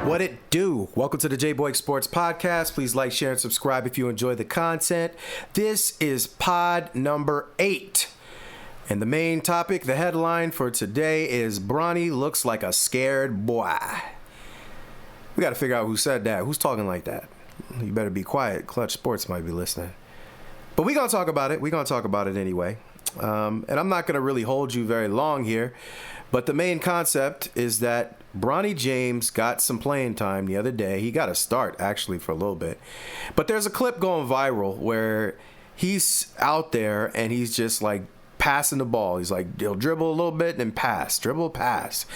What it do? Welcome to the J-Boy Sports Podcast. Please like, share, and subscribe if you enjoy the content. This is pod number 8. And the main topic, the headline for today is Bronny looks like a scared boy. We got to figure out who said that. Who's talking like that? You better be quiet. Clutch Sports might be listening. But we're going to talk about it. We're going to talk about it anyway. And I'm not going to really hold you very long here. But the main concept is that Bronny James got some playing time the other day. He got a start, actually, for a little bit. But there's a clip going viral where he's out there and he's just like passing the ball. He's like, he'll dribble a little bit and then pass, dribble, pass.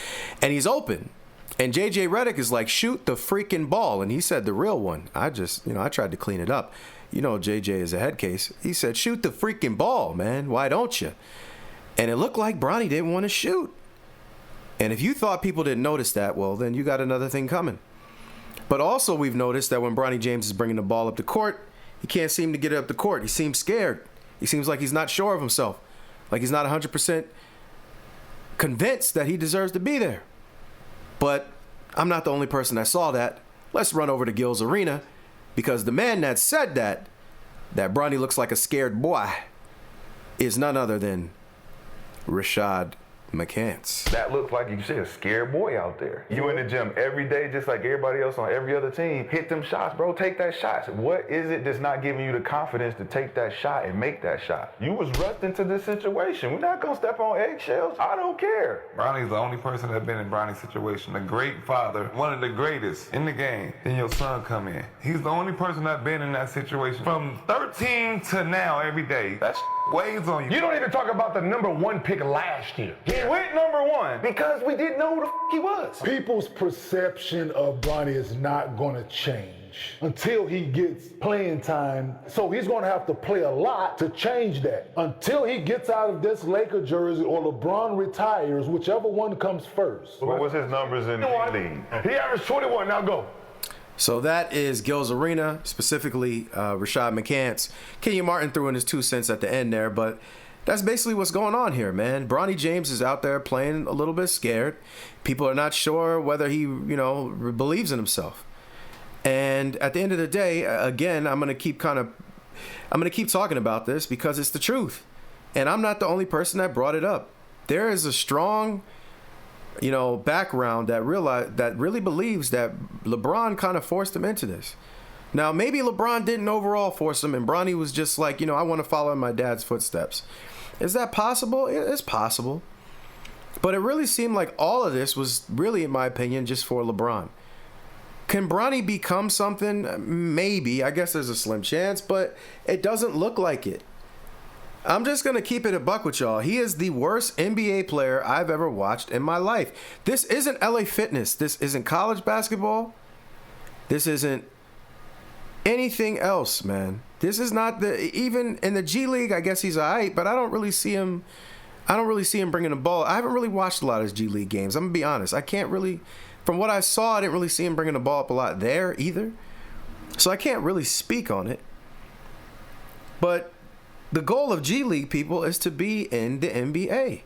And he's open. And J.J. Redick is like, shoot the freaking ball. And he said the real one. I tried to clean it up. You know, J.J. is a head case. He said, shoot the freaking ball, man. Why don't you? And it looked like Bronny didn't want to shoot. And if you thought people didn't notice that, well, then you got another thing coming. But also we've noticed that when Bronny James is bringing the ball up the court, he can't seem to get it up the court. He seems scared. He seems like he's not sure of himself. Like he's not 100% convinced that he deserves to be there. But I'm not the only person that saw that. Let's run over to Gil's Arena because the man that said that Bronny looks like a scared boy is none other than Rashad McCants. That looks like, you see a scared boy out there. You in the gym every day, just like everybody else on every other team. Hit them shots, bro. Take that shot. What is it that's not giving you the confidence to take that shot and make that shot? You was rushed into this situation. We're not going to step on eggshells. I don't care. Bronny's the only person that's been in Bronny's situation. A great father, one of the greatest in the game. Then your son come in. He's the only person that's been in that situation. From 13 to now every day. That weighs on you. You don't even talk about the number 1 pick last year. He went number 1 because we didn't know who the he was. People's perception of Bronny is not going to change until he gets playing time. So he's going to have to play a lot to change that. Until he gets out of this Laker jersey or LeBron retires, whichever one comes first. What was his numbers in the league? He averaged 21. Now go. So that is Gil's Arena, specifically Rashad McCants. Kenyon Martin threw in his 2 cents at the end there, but that's basically what's going on here, man. Bronny James is out there playing a little bit scared. People are not sure whether he, believes in himself. And at the end of the day, again, I'm gonna keep talking about this because it's the truth. And I'm not the only person that brought it up. There is a strong background that really believes that LeBron kind of forced him into this. Now, maybe LeBron didn't overall force him, and Bronny was just like, I want to follow in my dad's footsteps. Is that possible? It's possible. But it really seemed like all of this was really, in my opinion, just for LeBron. Can Bronny become something? Maybe. I guess there's a slim chance, but it doesn't look like it. I'm just going to keep it a buck with y'all. He is the worst NBA player I've ever watched in my life. This isn't LA Fitness. This isn't college basketball. This isn't anything else, man. This is not even in the G League, I guess he's all right, but I don't really see him bringing the ball. I haven't really watched a lot of his G League games. I'm going to be honest. I can't really, from what I saw, I didn't really see him bringing the ball up a lot there either. So I can't really speak on it. But the goal of G League, people, is to be in the NBA.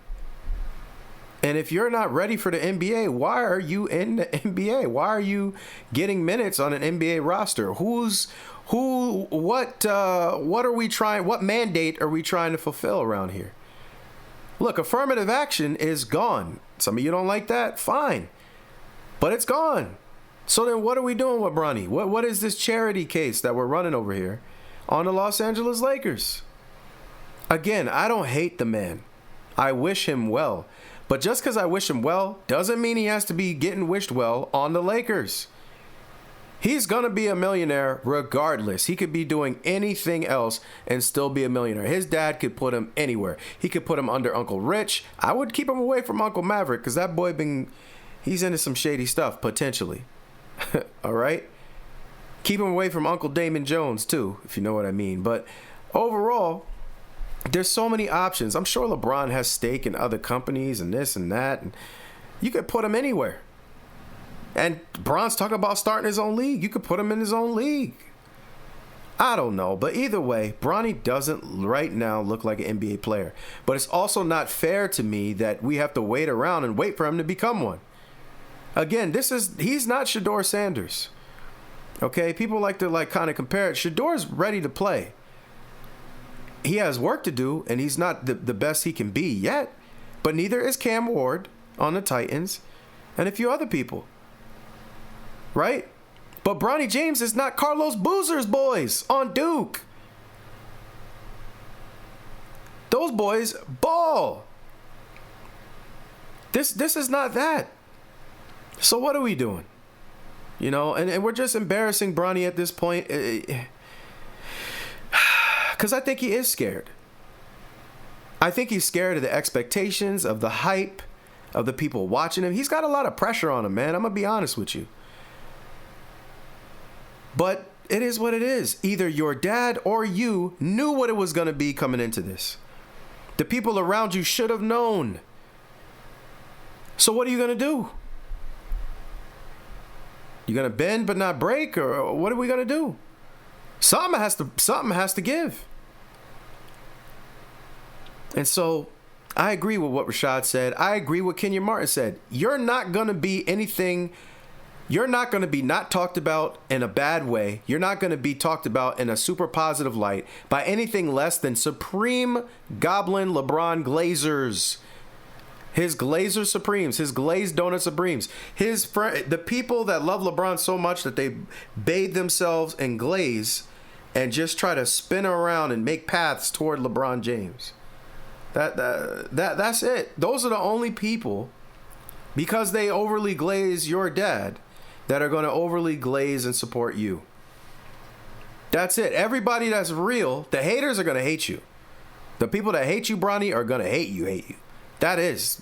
And if you're not ready for the NBA, why are you in the NBA? Why are you getting minutes on an NBA roster? What mandate are we trying to fulfill around here? Look, affirmative action is gone. Some of you don't like that? Fine. But it's gone. So then what are we doing with Bronny? What is this charity case that we're running over here on the Los Angeles Lakers? Again, I don't hate the man. I wish him well. But just because I wish him well doesn't mean he has to be getting wished well on the Lakers. He's going to be a millionaire regardless. He could be doing anything else and still be a millionaire. His dad could put him anywhere. He could put him under Uncle Rich. I would keep him away from Uncle Maverick because that boy he's into some shady stuff, potentially. All right? Keep him away from Uncle Damon Jones, too, if you know what I mean. But overall, there's so many options. I'm sure LeBron has stake in other companies and this and that. And you could put him anywhere. And Bron's talking about starting his own league. You could put him in his own league. I don't know. But either way, Bronny doesn't right now look like an NBA player. But it's also not fair to me that we have to wait around and wait for him to become one. Again, he's not Shedeur Sanders. Okay, people like to kind of compare it. Shedor's ready to play. He has work to do, and he's not the best he can be yet. But neither is Cam Ward on the Titans, and a few other people. Right? But Bronny James is not Carlos Boozer's boys on Duke. Those boys ball. This is not that. So what are we doing? You know, and we're just embarrassing Bronny at this point. Because I think he is scared. I think he's scared of the expectations, of the hype, of the people watching him. He's got a lot of pressure on him, man. I'm going to be honest with you. But it is what it is. Either your dad or you knew what it was going to be coming into this. The people around you should have known. So what are you going to do? You going to bend but not break? Or what are we going to do? Something has to give. And so I agree with what Rashad said. I agree with Kenyon Martin said. You're not going to be anything. You're not going to be not talked about in a bad way. You're not going to be talked about in a super positive light by anything less than Supreme Goblin LeBron Glazers. His Glazer Supremes, his Glazed Donut Supremes, the people that love LeBron so much that they bathe themselves in glaze and just try to spin around and make paths toward LeBron James. That's it. Those are the only people, because they overly glaze your dad, that are going to overly glaze and support you. That's it. Everybody that's real, the haters are going to hate you. The people that hate you, Bronny, are going to hate you. That is.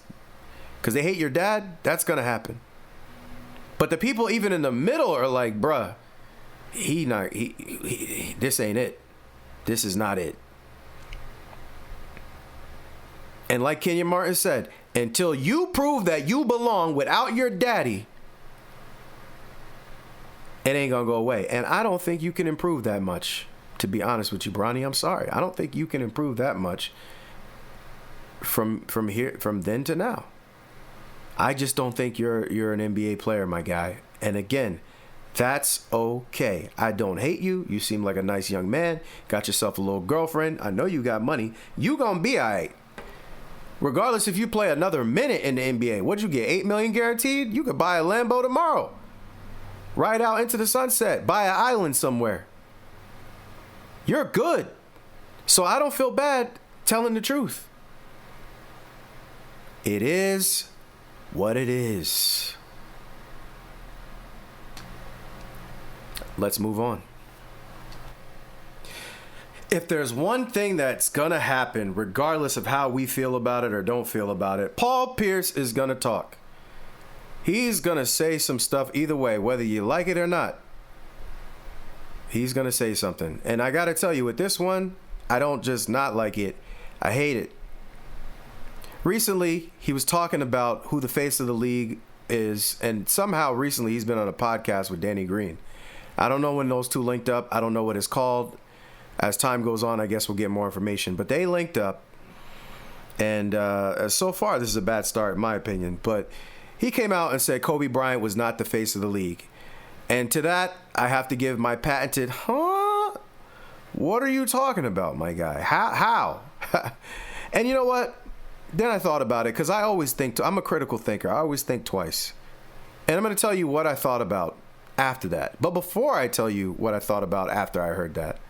Because they hate your dad, that's going to happen. But the people even in the middle are like, bruh, this ain't it. This is not it. And like Kenyon Martin said, until you prove that you belong without your daddy, it ain't going to go away. And I don't think you can improve that much, to be honest with you, Bronny. I'm sorry. I don't think you can improve that much from then to now. I just don't think you're an NBA player, my guy. And again, that's okay. I don't hate you. You seem like a nice young man. Got yourself a little girlfriend. I know you got money. You gonna be all right. Regardless if you play another minute in the NBA. What'd you get, $8 million guaranteed? You could buy a Lambo tomorrow. Ride out into the sunset. Buy an island somewhere. You're good. So I don't feel bad telling the truth. It is what it is. Let's move on. If there's one thing that's gonna happen, regardless of how we feel about it or don't feel about it, Paul Pierce is gonna talk. He's gonna say some stuff either way, whether you like it or not. He's gonna say something. And I gotta tell you, with this one, I don't just not like it, I hate it. Recently, he was talking about who the face of the league is, and somehow recently he's been on a podcast with Danny Green. I don't know when those two linked up. I don't know what it's called. As time goes on, I guess we'll get more information. But they linked up, and so far this is a bad start in my opinion. But he came out and said Kobe Bryant was not the face of the league. And to that, I have to give my patented, what are you talking about, my guy? How? And you know what? Then I thought about it, because I always think, I'm a critical thinker. I always think twice. And I'm going to tell you what I thought about after that. But before I tell you what I thought about after I heard that,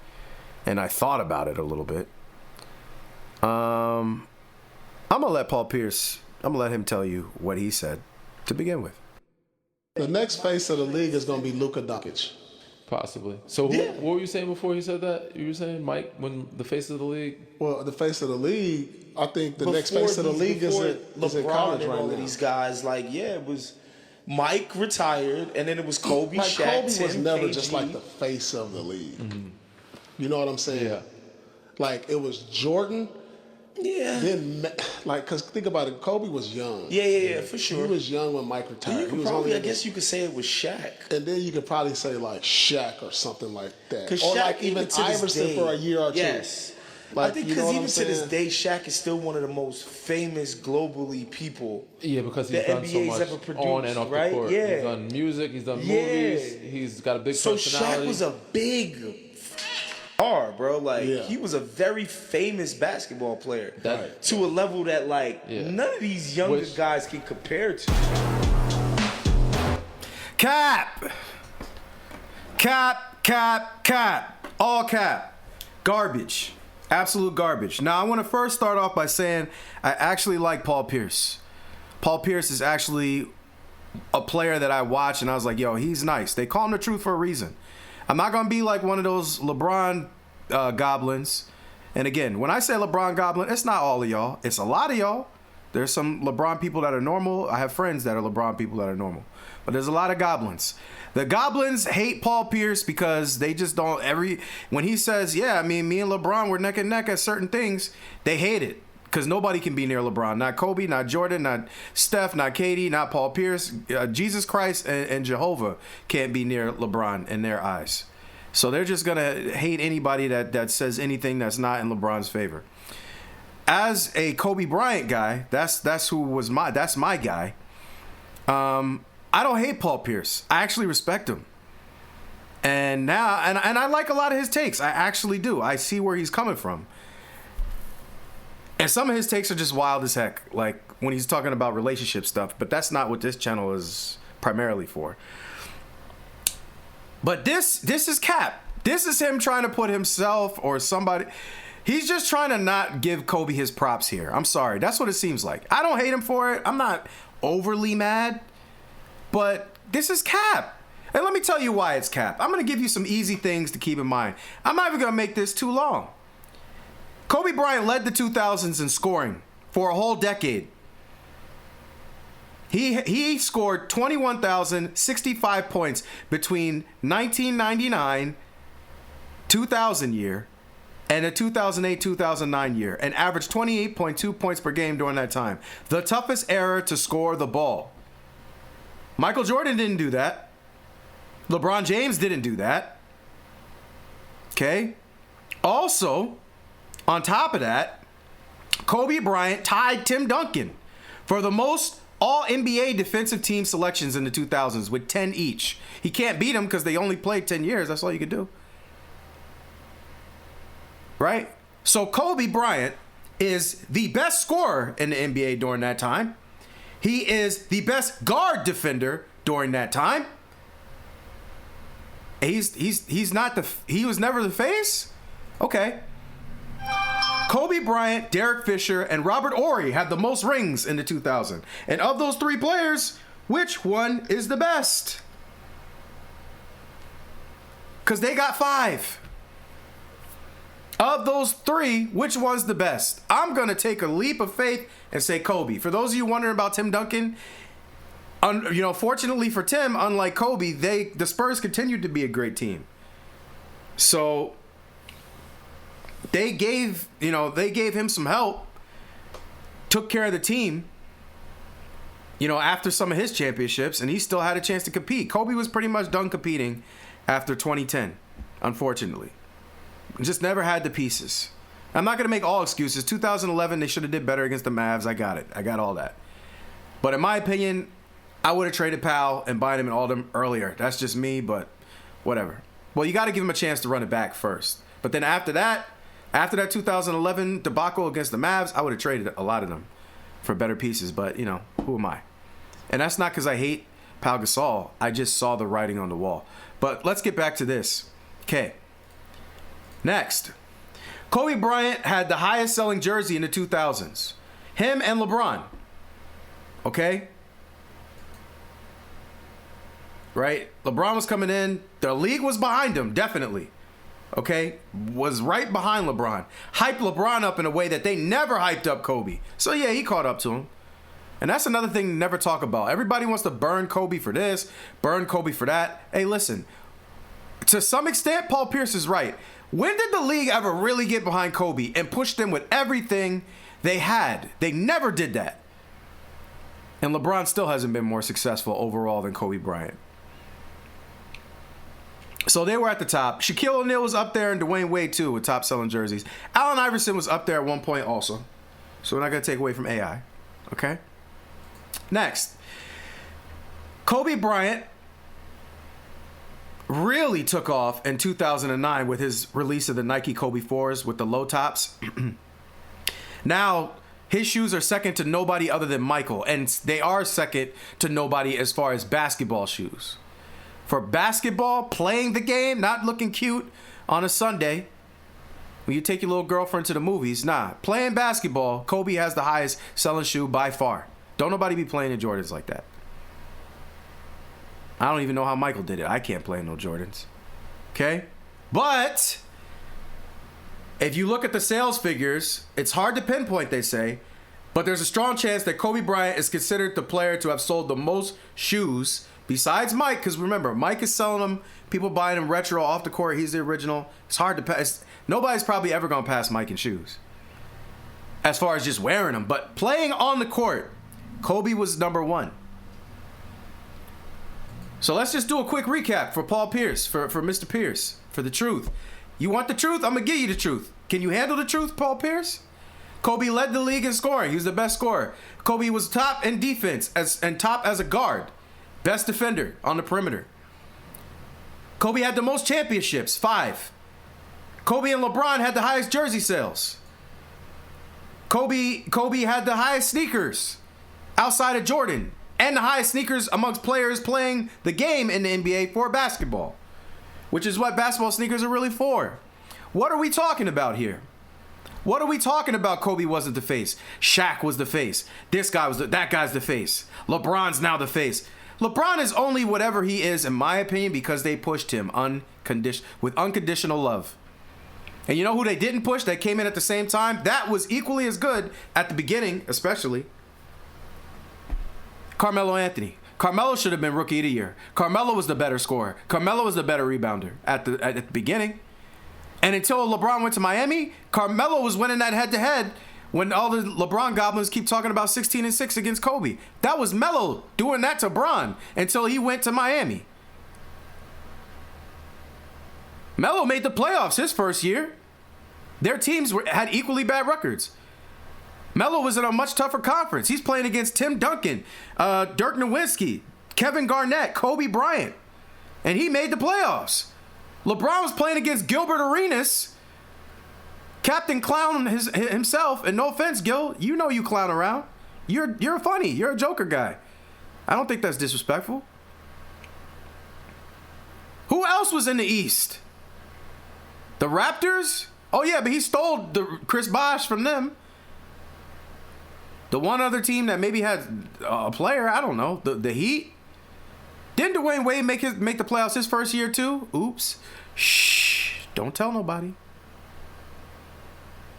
and I thought about it a little bit, I'm going to let Paul Pierce, I'm going to let him tell you what he said to begin with. The next face of the league is going to be Luka Doncic. Possibly. So what were you saying before you said that? You were saying, Mike, when the face of the league? Well, the face of the league, I think the next face of the league is in college right now. These guys, it was Mike retired, and then it was Kobe, like Shaq, Kobe Tim, was never KG. just like the face of the league. Mm-hmm. You know what I'm saying? Yeah. Like, it was Jordan. Yeah. Then, because think about it, Kobe was young. Yeah, for sure. He was young when Mike retired. You could probably, I guess you could say it was Shaq. And then you could probably say, like, Shaq or something like that. Or Shaq, like even to this Iverson day, for a year or two. Yes. Like, I think you know because what even I'm to this saying? day, Shaq is still one of the most famous globally people. Yeah, because he's the done so NBA's much ever produced, on and off right? the court. Yeah. He's done music, he's done Yeah. movies, he's got a big So personality. Shaq was a big star, bro. Like Yeah. he was a very famous basketball player That- to a level that like Yeah. none of these younger Which- guys can compare to. Cap. Cap, cap, cap. All cap. Garbage. Absolute garbage. Now, I want to first start off by saying I actually like Paul Pierce. Paul Pierce is actually a player that I watch, and I was like, yo, he's nice. They call him the truth for a reason. I'm not going to be like one of those LeBron goblins. And again, when I say LeBron goblin, it's not all of y'all. It's a lot of y'all. There's some LeBron people that are normal. I have friends that are LeBron people that are normal. But there's a lot of goblins. The goblins hate Paul Pierce because they just don't when he says, yeah, I mean, me and LeBron were neck and neck at certain things, they hate it. Because nobody can be near LeBron. Not Kobe, not Jordan, not Steph, not Cade, not Paul Pierce. Jesus Christ and Jehovah can't be near LeBron in their eyes. So they're just going to hate anybody that says anything that's not in LeBron's favor. As a Kobe Bryant guy, that's my guy. I don't hate Paul Pierce. I actually respect him. And now, and I like a lot of his takes. I actually do. I see where he's coming from. And some of his takes are just wild as heck, like when he's talking about relationship stuff. But that's not what this channel is primarily for. But this is cap. This is him trying to put himself or somebody. He's just trying to not give Kobe his props here. I'm sorry. That's what it seems like. I don't hate him for it. I'm not overly mad. But this is cap. And let me tell you why it's cap. I'm going to give you some easy things to keep in mind. I'm not even going to make this too long. Kobe Bryant led the 2000s in scoring for a whole decade. He scored 21,065 points between 1999, 2000 year, and the 2008-2009 year, and averaged 28.2 points per game during that time. The toughest era to score the ball. Michael Jordan didn't do that. LeBron James didn't do that. Okay? Also, on top of that, Kobe Bryant tied Tim Duncan for the most all-NBA defensive team selections in the 2000s with 10 each. He can't beat him because they only played 10 years. That's all you could do. Right? So Kobe Bryant is the best scorer in the NBA during that time. He is the best guard defender during that time. He's not he was never the face? Okay. Kobe Bryant, Derek Fisher, and Robert Horry had the most rings in the 2000s. And of those three players, which one is the best? Because they got 5. Of those three, which one's the best? I'm going to take a leap of faith and say Kobe. For those of you wondering about Tim Duncan, fortunately for Tim, unlike Kobe, the Spurs continued to be a great team. So they gave him some help, took care of the team, after some of his championships, and he still had a chance to compete. Kobe was pretty much done competing after 2010, unfortunately. Just never had the pieces. I'm not going to make all excuses. 2011, they should have did better against the Mavs. I got it. I got all that. But in my opinion, I would have traded Powell and Bynum and Oldham earlier. That's just me, but whatever. Well, you got to give him a chance to run it back first. But then after that 2011 debacle against the Mavs, I would have traded a lot of them for better pieces. But, who am I? And that's not because I hate Pau Gasol. I just saw the writing on the wall. But let's get back to this. Okay. Next. Kobe Bryant had the highest selling jersey in the 2000s. Him and LeBron. Okay? Right? LeBron was coming in. The league was behind him, definitely. Okay? Was right behind LeBron. Hyped LeBron up in a way that they never hyped up Kobe. So, yeah, he caught up to him. And that's another thing to never talk about. Everybody wants to burn Kobe for this, burn Kobe for that. Hey, listen. To some extent, Paul Pierce is right. When did the league ever really get behind Kobe and push them with everything they had? They never did that. And LeBron still hasn't been more successful overall than Kobe Bryant. So they were at the top. Shaquille O'Neal was up there, and Dwayne Wade too, with top selling jerseys. Allen Iverson was up there at one point also. So we're not gonna take away from AI. Okay. Next, Kobe Bryant really took off in 2009 with his release of the Nike Kobe 4s with the low tops. Now, his shoes are second to nobody other than Michael, and they are second to nobody as far as basketball shoes. For basketball, playing the game, not looking cute on a Sunday, when you take your little girlfriend to the movies, playing basketball, Kobe has the highest selling shoe by far. Don't nobody be playing in Jordans like that. I don't even know how Michael did it. I can't play in no Jordans. Okay? But if you look at the sales figures, it's hard to pinpoint, they say, but there's a strong chance that Kobe Bryant is considered the player to have sold the most shoes besides Mike, because remember, Mike is selling them. People buying them retro off the court. He's the original. It's hard to pass. Nobody's probably ever going to pass Mike in shoes as far as just wearing them. But playing on the court, Kobe was number one. So let's just do a quick recap for Paul Pierce, for Mr. Pierce, for the truth. You want the truth? I'm going to give you the truth. Can you handle the truth, Paul Pierce? Kobe led the league in scoring. He was the best scorer. Kobe was top in defense and top as a guard. Best defender on the perimeter. Kobe had the most championships, 5. Kobe and LeBron had the highest jersey sales. Kobe had the highest sneakers outside of Jordan, and the highest sneakers amongst players playing the game in the NBA for basketball, which is what basketball sneakers are really for. What are we talking about here? What are we talking about? Kobe wasn't the face. Shaq was the face. This guy was that guy's the face. LeBron's now the face. LeBron is only whatever he is, in my opinion, because they pushed him with unconditional love. And you know who they didn't push that came in at the same time? That was equally as good at the beginning, especially. Carmelo Anthony. Carmelo should have been Rookie of the Year. Carmelo was the better scorer. Carmelo was the better rebounder at the beginning. And until LeBron went to Miami, Carmelo was winning that head-to-head when all the LeBron goblins keep talking about 16-6 against Kobe. That was Melo doing that to Bron until he went to Miami. Melo made the playoffs his first year. Their teams had equally bad records. Melo was in a much tougher conference. He's playing against Tim Duncan, Dirk Nowitzki, Kevin Garnett, Kobe Bryant, and he made the playoffs. LeBron was playing against Gilbert Arenas, Captain Clown himself, and no offense, Gil, you know you clown around. You're funny. You're a joker guy. I don't think that's disrespectful. Who else was in the East? The Raptors? Oh yeah, but he stole the Chris Bosh from them. The one other team that maybe had a player, I don't know, the Heat. Didn't Dwayne Wade make the playoffs his first year too? Oops. Shh. Don't tell nobody.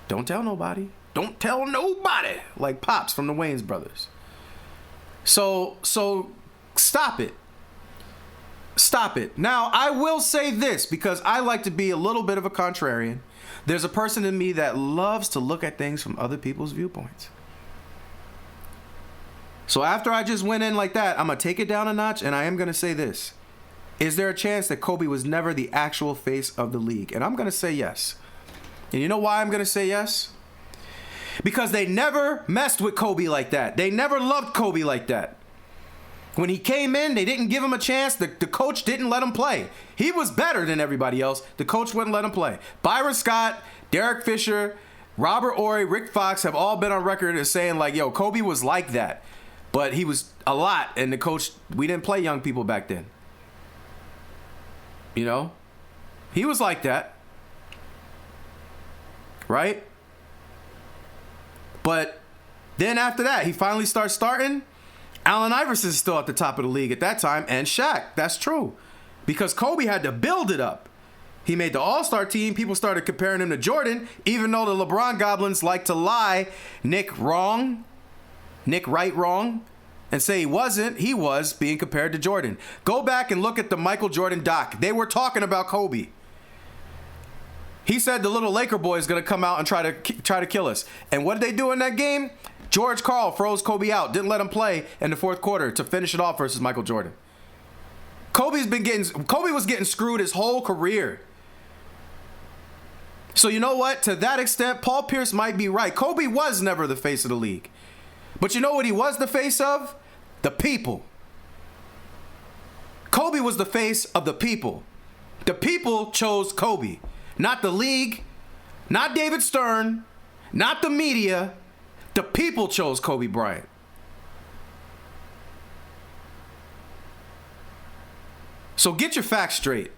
Don't tell nobody. Don't tell nobody. Like Pops from the Wayans brothers. So stop it. Stop it. Now, I will say this because I like to be a little bit of a contrarian. There's a person in me that loves to look at things from other people's viewpoints. So after I just went in like that, I'm going to take it down a notch, and I am going to say this. Is there a chance that Kobe was never the actual face of the league? And I'm going to say yes. And you know why I'm going to say yes? Because they never messed with Kobe like that. They never loved Kobe like that. When he came in, they didn't give him a chance. The coach didn't let him play. He was better than everybody else. The coach wouldn't let him play. Byron Scott, Derek Fisher, Robert Horry, Rick Fox have all been on record as saying like, yo, Kobe was like that. But he was a lot, and the coach, we didn't play young people back then. You know? He was like that. Right? But then after that, he finally starts starting. Allen Iverson is still at the top of the league at that time, and Shaq. That's true. Because Kobe had to build it up. He made the All-Star team. People started comparing him to Jordan, even though the LeBron goblins like to lie. Nick Wright wrong, and say he wasn't. He was being compared to Jordan. Go back and look at the Michael Jordan doc. They were talking about Kobe. He said the little Laker boy is going to come out and try to kill us. And what did they do in that game? George Karl froze Kobe out, didn't let him play in the fourth quarter to finish it off versus Michael Jordan. Kobe was getting screwed his whole career. So you know what? To that extent, Paul Pierce might be right. Kobe was never the face of the league. But you know what he was the face of? The people. Kobe was the face of the people. The people chose Kobe. Not the league, not David Stern, not the media. The people chose Kobe Bryant. So get your facts straight.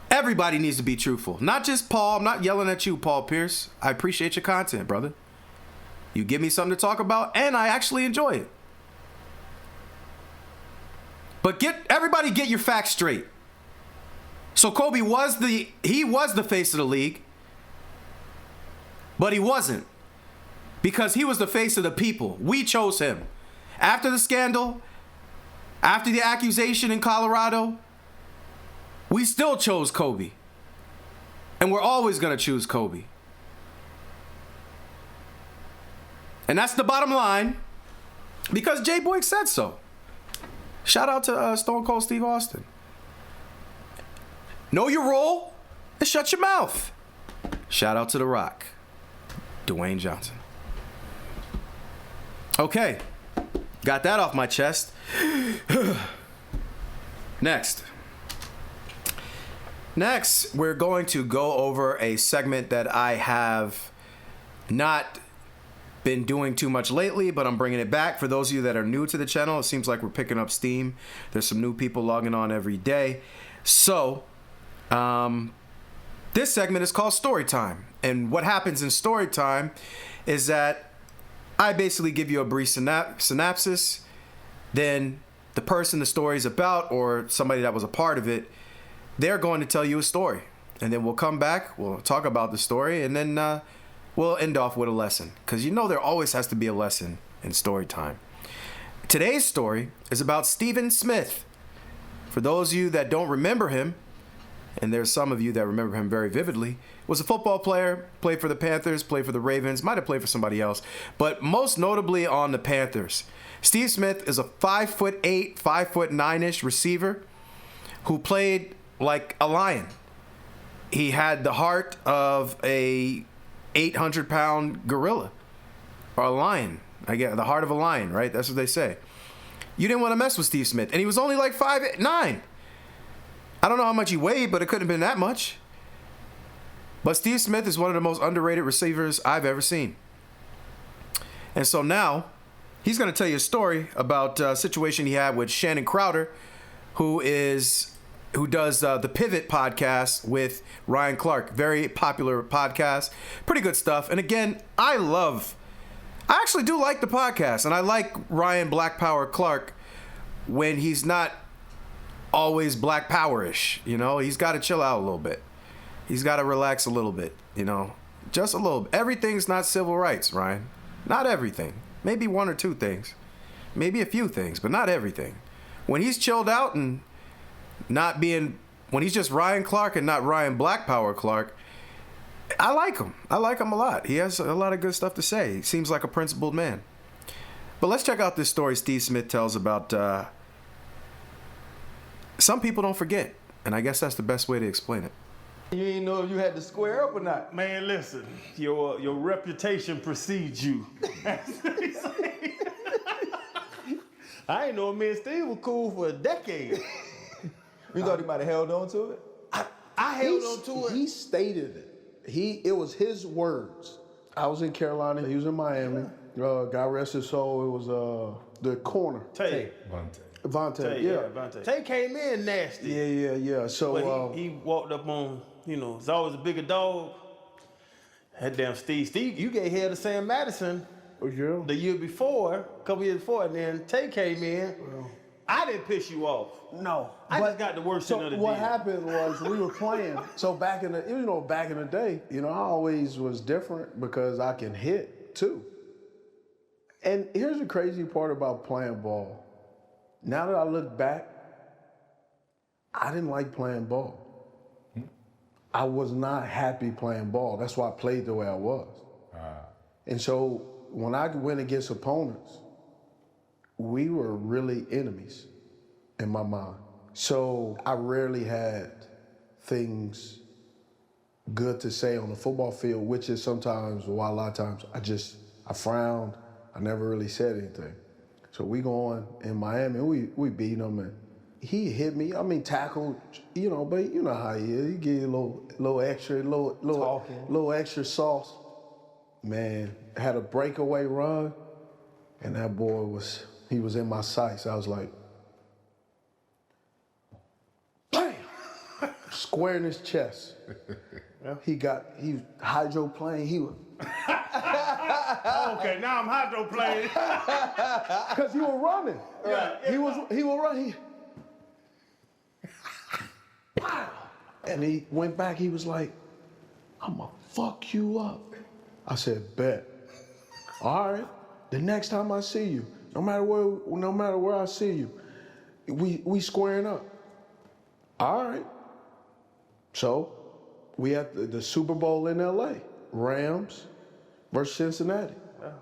Everybody needs to be truthful. Not just Paul. I'm not yelling at you, Paul Pierce. I appreciate your content, brother. You give me something to talk about, and I actually enjoy it. But everybody get your facts straight. So Kobe was the face of the league, but he wasn't, because he was the face of the people. We chose him. After the scandal, after the accusation in Colorado, we still chose Kobe. And we're always going to choose Kobe. And that's the bottom line, because Jay Boyd said so. Shout out to Stone Cold Steve Austin. Know your role and shut your mouth. Shout out to The Rock, Dwayne Johnson. Okay, got that off my chest. Next, we're going to go over a segment that I have not been doing too much lately, but I'm bringing it back. For those of you that are new to the channel, it seems like we're picking up steam. There's some new people logging on every day. So, this segment is called Story Time. And what happens in Story Time is that I basically give you a brief synopsis. Then the person the story is about, or somebody that was a part of it, they're going to tell you a story. And then we'll come back, we'll talk about the story, and then we'll end off with a lesson. Because you know there always has to be a lesson in Story Time. Today's story is about Stephen Smith. For those of you that don't remember him, and there's some of you that remember him very vividly, was a football player, played for the Panthers, played for the Ravens, might have played for somebody else, but most notably on the Panthers. Steve Smith is a 5'8", 5'9"-ish receiver who played like a lion. He had the heart of a 800-pound gorilla, or a lion. I get the heart of a lion, right? That's what they say. You didn't want to mess with Steve Smith, and he was only like 5'9". I don't know how much he weighed, but it couldn't have been that much. But Steve Smith is one of the most underrated receivers I've ever seen. And so now, he's going to tell you a story about a situation he had with Shannon Crowder, who does the Pivot podcast with Ryan Clark. Very popular podcast. Pretty good stuff. And again, I actually do like the podcast. And I like Ryan Black Power Clark when he's not always Black Power-ish. You know, he's got to chill out a little bit. He's got to relax a little bit, you know. Just a little bit. Everything's not civil rights, Ryan. Not everything. Maybe one or two things. Maybe a few things, but not everything. When he's chilled out and when he's just Ryan Clark and not Ryan Black Power Clark, I like him. I like him a lot. He has a lot of good stuff to say. He seems like a principled man. But let's check out this story Steve Smith tells about some people don't forget, and I guess that's the best way to explain it. You ain't know if you had to square up or not. Man, listen, your reputation precedes you. I ain't know me and Steve were cool for a decade. You thought he might have held on to it? I held on to it. He stated it. It was his words. I was in Carolina. He was in Miami. God rest his soul. It was the corner. Vontae, yeah. Vontae. Tay came in nasty. Yeah. So but he walked up on, it's always a bigger dog. That damn Steve, you gave head to Sam Madison the year before, a couple years before, and then Tay came in. Well, I didn't piss you off. No. I just got the worst end of the deal. What happened was we were playing. So back in the day, I always was different because I can hit too. And here's the crazy part about playing ball. Now that I look back, I didn't like playing ball. I was not happy playing ball. That's why I played the way I was. And so when I went against opponents, we were really enemies in my mind. So I rarely had things good to say on the football field, which is sometimes why a lot of times I frowned. I never really said anything. So we go on in Miami, we beat him, and he hit me. I mean, tackled, but you know how he is. He give you a little extra sauce. Man, had a breakaway run, and that boy was in my sights. I was like, bam, square in his chest. He hydroplane. He was. Okay, now I'm hydroplaning. Cause you were running. Yeah. He was running. Wow. And he went back. He was like, "I'ma fuck you up." I said, "Bet." All right. The next time I see you, no matter where I see you, we squaring up. All right. So we had the Super Bowl in LA, Rams versus Cincinnati. Wow.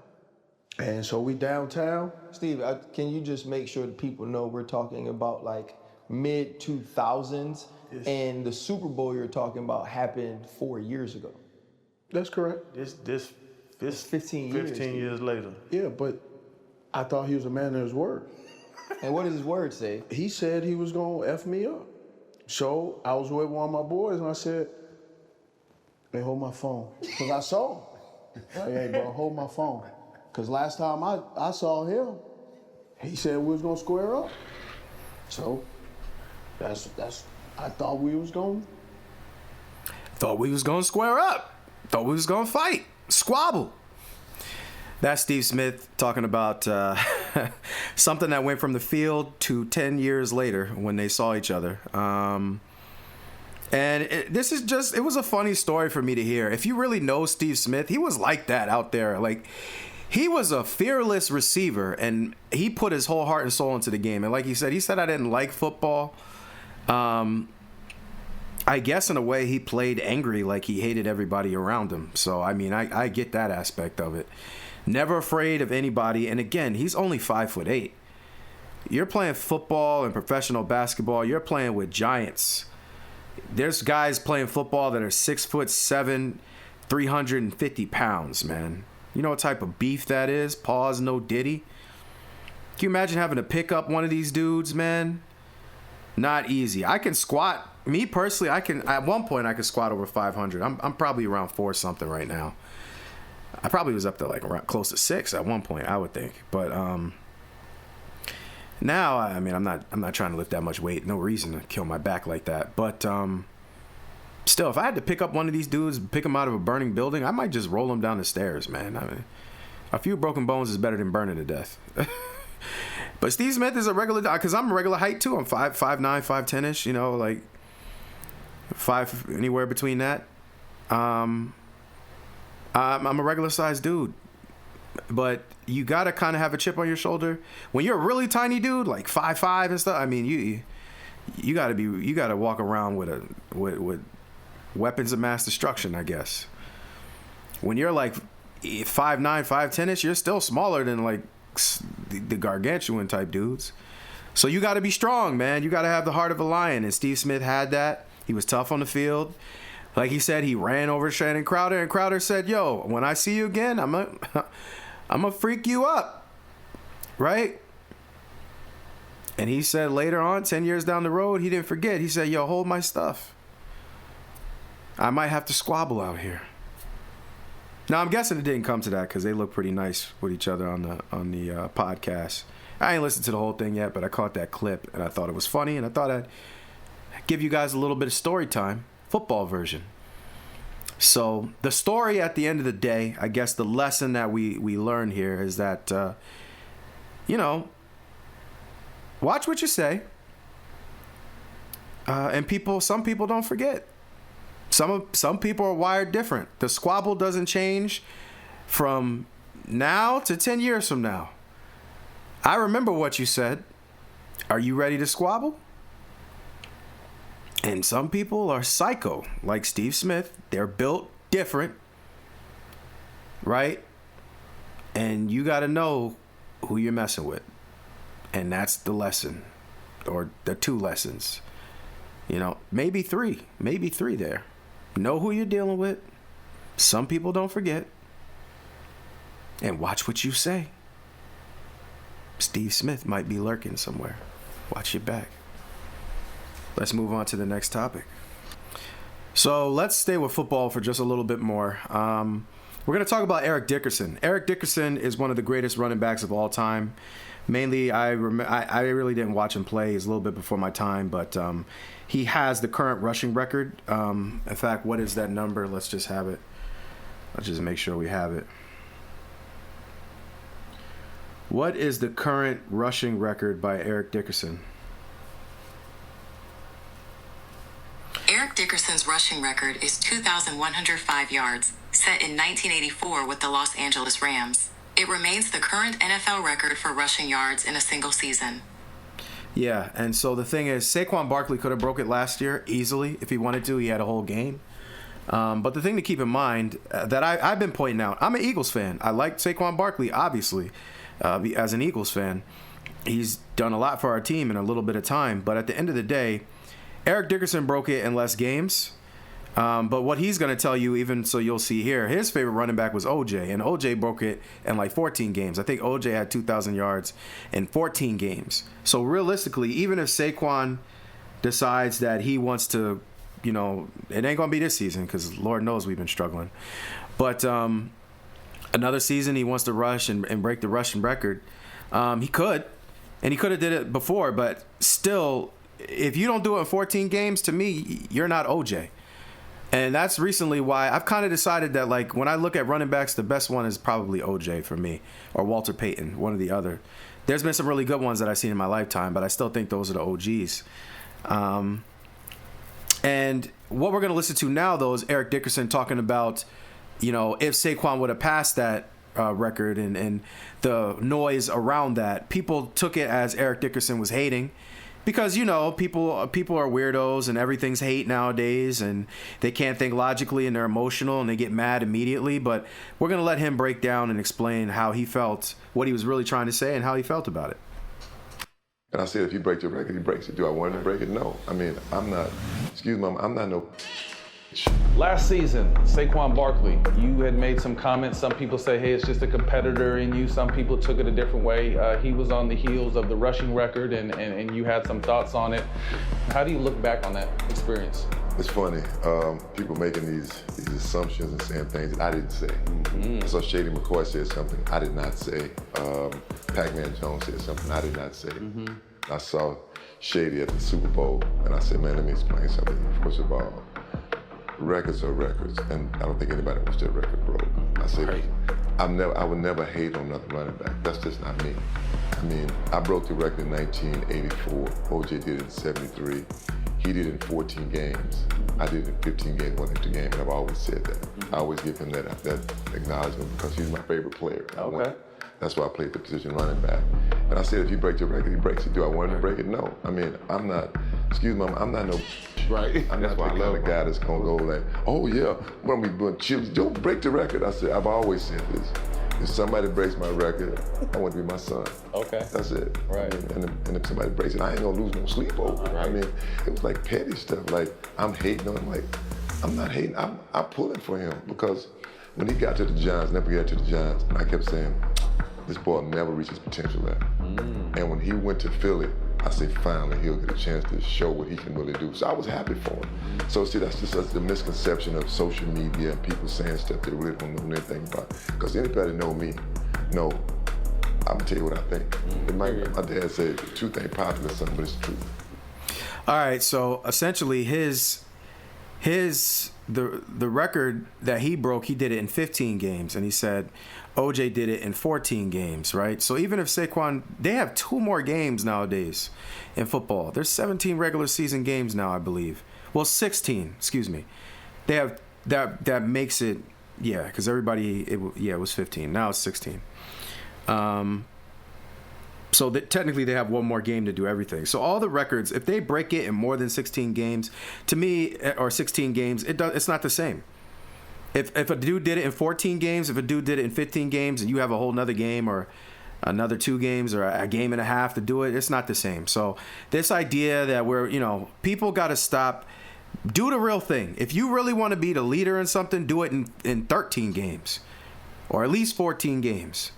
And so we downtown. Steve, can you just make sure that people know we're talking about like mid-2000s, and the Super Bowl you're talking about happened 4 years ago? That's correct. This 15 years. 15 years later. Yeah, but I thought he was a man of his word. And what does his word say? He said he was gonna F me up. So I was with one of my boys and I said, "Hey, hold my phone." Cause I saw him. Like, "Hey, bro, hold my phone." Cause last time I saw him, he said we was gonna square up. So that's I thought we was gonna square up. Thought we was gonna fight. Squabble. That's Steve Smith talking about something that went from the field to 10 years later when they saw each other. And it was a funny story for me to hear. If you really know Steve Smith, he was like that out there. Like, he was a fearless receiver, and he put his whole heart and soul into the game. And like he said I didn't like football. I guess in a way he played angry, like he hated everybody around him. So, I mean, I get that aspect of it. Never afraid of anybody. And again, he's only 5'8". You're playing football and professional basketball. You're playing with giants. There's guys playing football that are 6'7", 350 pounds, man. You know what type of beef that is? Pause, no Diddy. Can you imagine having to pick up one of these dudes, man? Not easy. I can squat. Me personally, at one point I could squat over 500. I'm probably around 4 something right now. I probably was up to like around close to 6 at one point, I would think. But now, I mean, I'm not trying to lift that much weight. No reason to kill my back like that. But still, if I had to pick up one of these dudes, pick him out of a burning building, I might just roll him down the stairs, man. I mean, a few broken bones is better than burning to death. But Steve Smith is a regular, because I'm a regular height too. I'm 5'9", 5'10"-ish, you know, like 5, anywhere between that. I'm a regular sized dude. But you got to kind of have a chip on your shoulder. When you're a really tiny dude, like 5'5" and stuff, I mean, you got to walk around with weapons of mass destruction, I guess. When you're like 5'9", 5'10"-ish, you're still smaller than like the gargantuan type dudes. So you got to be strong, man. You got to have the heart of a lion, and Steve Smith had that. He was tough on the field. Like he said, he ran over Shannon Crowder, and Crowder said, "Yo, when I see you again, I'm gonna freak you up," right? And he said later on, 10 years down the road, he didn't forget. He said, "Yo, hold my stuff. I might have to squabble out here." Now, I'm guessing it didn't come to that because they look pretty nice with each other on the podcast. I ain't listened to the whole thing yet, but I caught that clip, and I thought it was funny, and I thought I'd give you guys a little bit of story time, football version. So the story at the end of the day, I guess the lesson that we learn here is that, watch what you say. And some people don't forget. Some people are wired different. The squabble doesn't change from now to 10 years from now. I remember what you said. Are you ready to squabble? And some people are psycho, like Steve Smith. They're built different, right? And you got to know who you're messing with. And that's the lesson. or the 2 lessons. Maybe 3 there. Know who you're dealing with. Some people don't forget. And watch what you say. Steve Smith might be lurking somewhere. Watch your back. Let's move on to the next topic. So let's stay with football for just a little bit more. We're going to talk about Eric Dickerson. Eric Dickerson is one of the greatest running backs of all time. Mainly, I really didn't watch him play. He's a little bit before my time, but he has the current rushing record. In fact, what is that number? Let's just have it. Let's just make sure we have it. What is the current rushing record by Eric Dickerson? Eric Dickerson's rushing record is 2,105 yards, set in 1984 with the Los Angeles Rams. It remains the current NFL record for rushing yards in a single season. Yeah, and so the thing is, Saquon Barkley could have broke it last year easily if he wanted to. He had a whole game. But the thing to keep in mind that I've been pointing out, I'm an Eagles fan. I like Saquon Barkley, obviously. As an Eagles fan, he's done a lot for our team in a little bit of time. But at the end of the day, Eric Dickerson broke it in less games. But what he's going to tell you, even so you'll see here, his favorite running back was OJ. And OJ broke it in like 14 games. I think OJ had 2,000 yards in 14 games. So realistically, even if Saquon decides that he wants to, it ain't going to be this season because Lord knows we've been struggling. But another season he wants to rush and break the rushing record, he could. And he could have did it before. But still, if you don't do it in 14 games, to me, you're not OJ. And that's recently why I've kind of decided that, like, when I look at running backs, the best one is probably OJ for me, or Walter Payton, one or the other. There's been some really good ones that I've seen in my lifetime, but I still think those are the OGs. And what we're going to listen to now, though, is Eric Dickerson talking about, if Saquon would have passed that record and the noise around that, people took it as Eric Dickerson was hating. Because, people are weirdos and everything's hate nowadays and they can't think logically and they're emotional and they get mad immediately. But we're going to let him break down and explain how he felt, what he was really trying to say and how he felt about it. And I said, if you break your record, he breaks it. Do I want him to break it? No. I mean, I'm not no... Last season, Saquon Barkley, you had made some comments. Some people say, hey, it's just a competitor in you. Some people took it a different way. He was on the heels of the rushing record, and you had some thoughts on it. How do you look back on that experience? It's funny. People making these assumptions and saying things that I didn't say. Mm-hmm. I saw Shady McCoy said something I did not say. Pac-Man Jones said something I did not say. Mm-hmm. I saw Shady at the Super Bowl, and I said, man, let me explain something. First of all, records are records, and I don't think anybody wants their record broke. I say, I would never hate on another running back. That's just not me. I mean, I broke the record in 1984. OJ did it in 73. He did it in 14 games. I did it in 15 games, one extra game, and I've always said that. I always give him that acknowledgement because he's my favorite player. Okay. That's why I played the position running back. And I said, if you break your record, he breaks it. Do I want him to break it? No. I mean, I'm not no right. I'm not the kind of guy that's gonna go like, oh yeah, when we doing chips, don't break the record. I said, I've always said this. If somebody breaks my record, I want to be my son. Okay. That's it. Right. I mean, and if somebody breaks it, I ain't gonna lose no sleep over it. Right. I mean, it was like petty stuff. Like, I'm hating on him. Like, I'm not hating. I'm pulling for him because when he got to the Giants, never got to the Giants, I kept saying, this boy never reached his potential there. And when he went to Philly, I said, finally, he'll get a chance to show what he can really do. So I was happy for him. So see, that's the misconception of social media and people saying stuff they really don't know anything about. Because anybody know me, I'm gonna tell you what I think. My dad said, the truth ain't popular, son, but it's the truth. All right, so essentially the record that he broke, he did it in 15 games, and he said OJ did it in 14 games, right? So even if Saquon, they have 2 more games nowadays in football. There's 17 regular season games now, I believe. Well, 16, excuse me. They have that makes it, yeah, because it was 15. Now it's 16. So technically they have 1 more game to do everything. So all the records, if they break it in more than 16 games, to me, or 16 games, it's not the same. If a dude did it in 14 games, if a dude did it in 15 games, and you have a whole nother game, or another 2 games or a game and a half to do it. It's not the same. So this idea that people got to stop, do the real thing. If you really want to be the leader in something, do it in 13 games or at least 14 games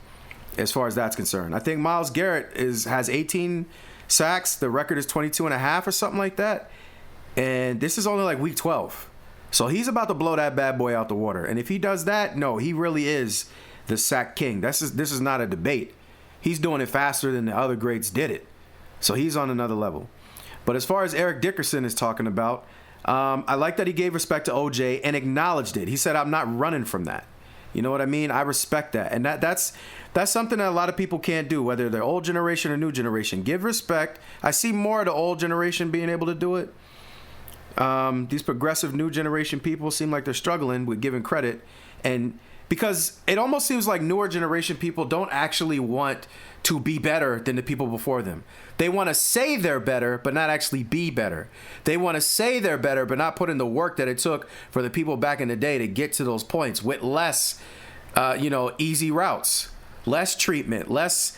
as far as that's concerned. I think Myles Garrett has 18 sacks. The record is 22 and a half or something like that. And this is only like week 12. So he's about to blow that bad boy out the water. And if he does that, no, he really is the sack king. This is not a debate. He's doing it faster than the other greats did it. So he's on another level. But as far as Eric Dickerson is talking about, I like that he gave respect to OJ and acknowledged it. He said, I'm not running from that. You know what I mean? I respect that. And that's something that a lot of people can't do, whether they're old generation or new generation. Give respect. I see more of the old generation being able to do it. These progressive new generation people seem like they're struggling with giving credit. And because it almost seems like newer generation people don't actually want to be better than the people before them. They want to say they're better, but not actually be better. They want to say they're better, but not put in the work that it took for the people back in the day to get to those points with less, easy routes, less treatment, less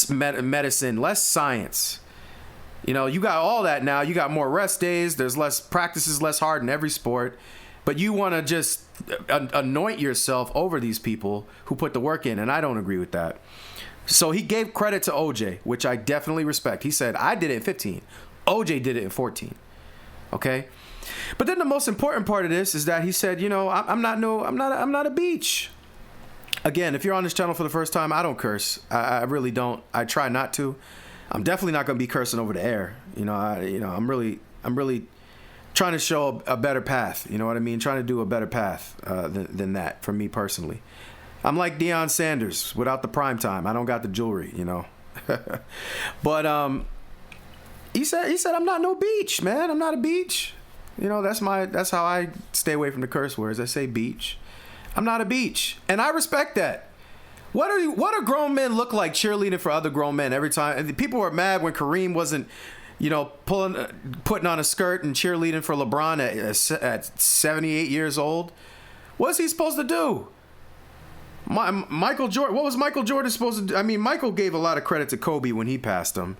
medicine, less science. You got all that now. You got more rest days. There's less practices, less hard in every sport. But you want to just anoint yourself over these people who put the work in, and I don't agree with that. So he gave credit to OJ, which I definitely respect. He said, I did it in 15. OJ did it in 14. Okay? But then the most important part of this is that he said, I'm not a beach. Again, if you're on this channel for the first time, I don't curse. I really don't. I try not to. I'm definitely not going to be cursing over the air. I'm really trying to show a better path. You know what I mean? Trying to do a better path than that for me personally. I'm like Deion Sanders without the prime time. I don't got the jewelry, But he said I'm not no beach, man. I'm not a beach. That's how I stay away from the curse words. I say beach. I'm not a beach, and I respect that. What do grown men look like cheerleading for other grown men every time? And people were mad when Kareem wasn't, putting on a skirt and cheerleading for LeBron at 78 years old. What's he supposed to do? Michael Jordan. What was Michael Jordan supposed to do? I mean, Michael gave a lot of credit to Kobe when he passed him,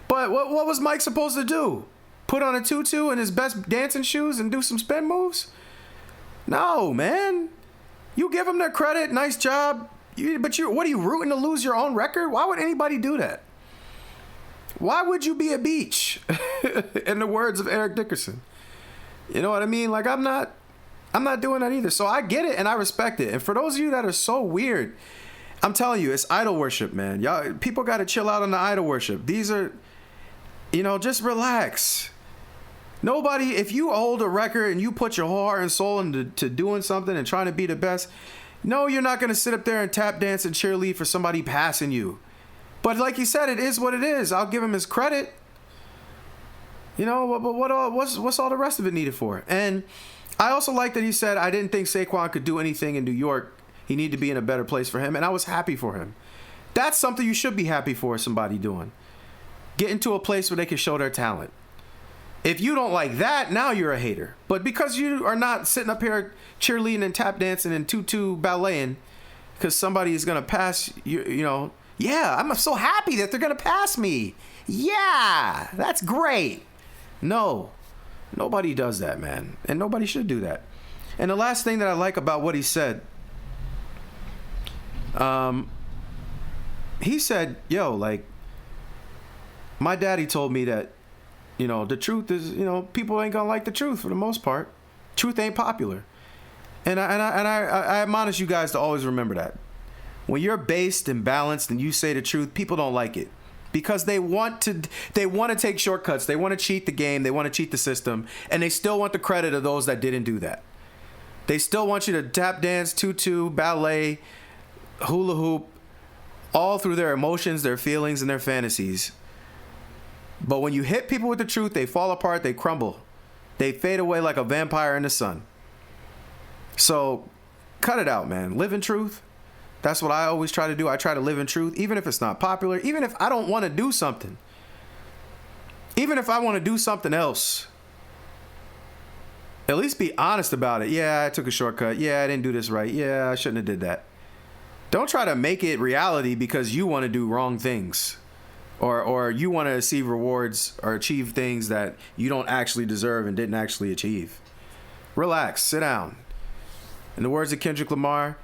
but what was Mike supposed to do? Put on a tutu and his best dancing shoes and do some spin moves? No, man. You give him their credit. Nice job. What are you rooting to lose your own record? Why would anybody do that? Why would you be a beach? In the words of Eric Dickerson. You know what I mean? Like, I'm not doing that either. So I get it and I respect it. And for those of you that are so weird, I'm telling you, it's idol worship, man. Y'all, people got to chill out on the idol worship. These are, just relax. Nobody, if you hold a record and you put your whole heart and soul into doing something and trying to be the best, no, you're not going to sit up there and tap dance and cheerlead for somebody passing you. But like he said, it is what it is. I'll give him his credit. But what's all the rest of it needed for? And I also like that he said, I didn't think Saquon could do anything in New York. He needed to be in a better place for him. And I was happy for him. That's something you should be happy for somebody doing. Get into a place where they can show their talent. If you don't like that, now you're a hater. But because you are not sitting up here cheerleading and tap dancing and tutu balleting because somebody is going to pass you, yeah, I'm so happy that they're going to pass me. Yeah, that's great. No, nobody does that, man. And nobody should do that. And the last thing that I like about what he said, he said, my daddy told me that, the truth is, people ain't gonna like the truth for the most part. Truth ain't popular. And I admonish you guys to always remember that. When you're based and balanced and you say the truth, people don't like it. Because they want to take shortcuts. They want to cheat the game. They want to cheat the system. And they still want the credit of those that didn't do that. They still want you to tap dance, tutu, ballet, hula hoop, all through their emotions, their feelings, and their fantasies. But when you hit people with the truth, they fall apart, they crumble. They fade away like a vampire in the sun. So, cut it out, man. Live in truth. That's what I always try to do. I try to live in truth, even if it's not popular, even if I don't want to do something. Even if I want to do something else. At least be honest about it. Yeah, I took a shortcut. Yeah, I didn't do this right. Yeah, I shouldn't have did that. Don't try to make it reality because you want to do wrong things. Or you want to receive rewards or achieve things that you don't actually deserve and didn't actually achieve. Relax. Sit down. In the words of Kendrick Lamar,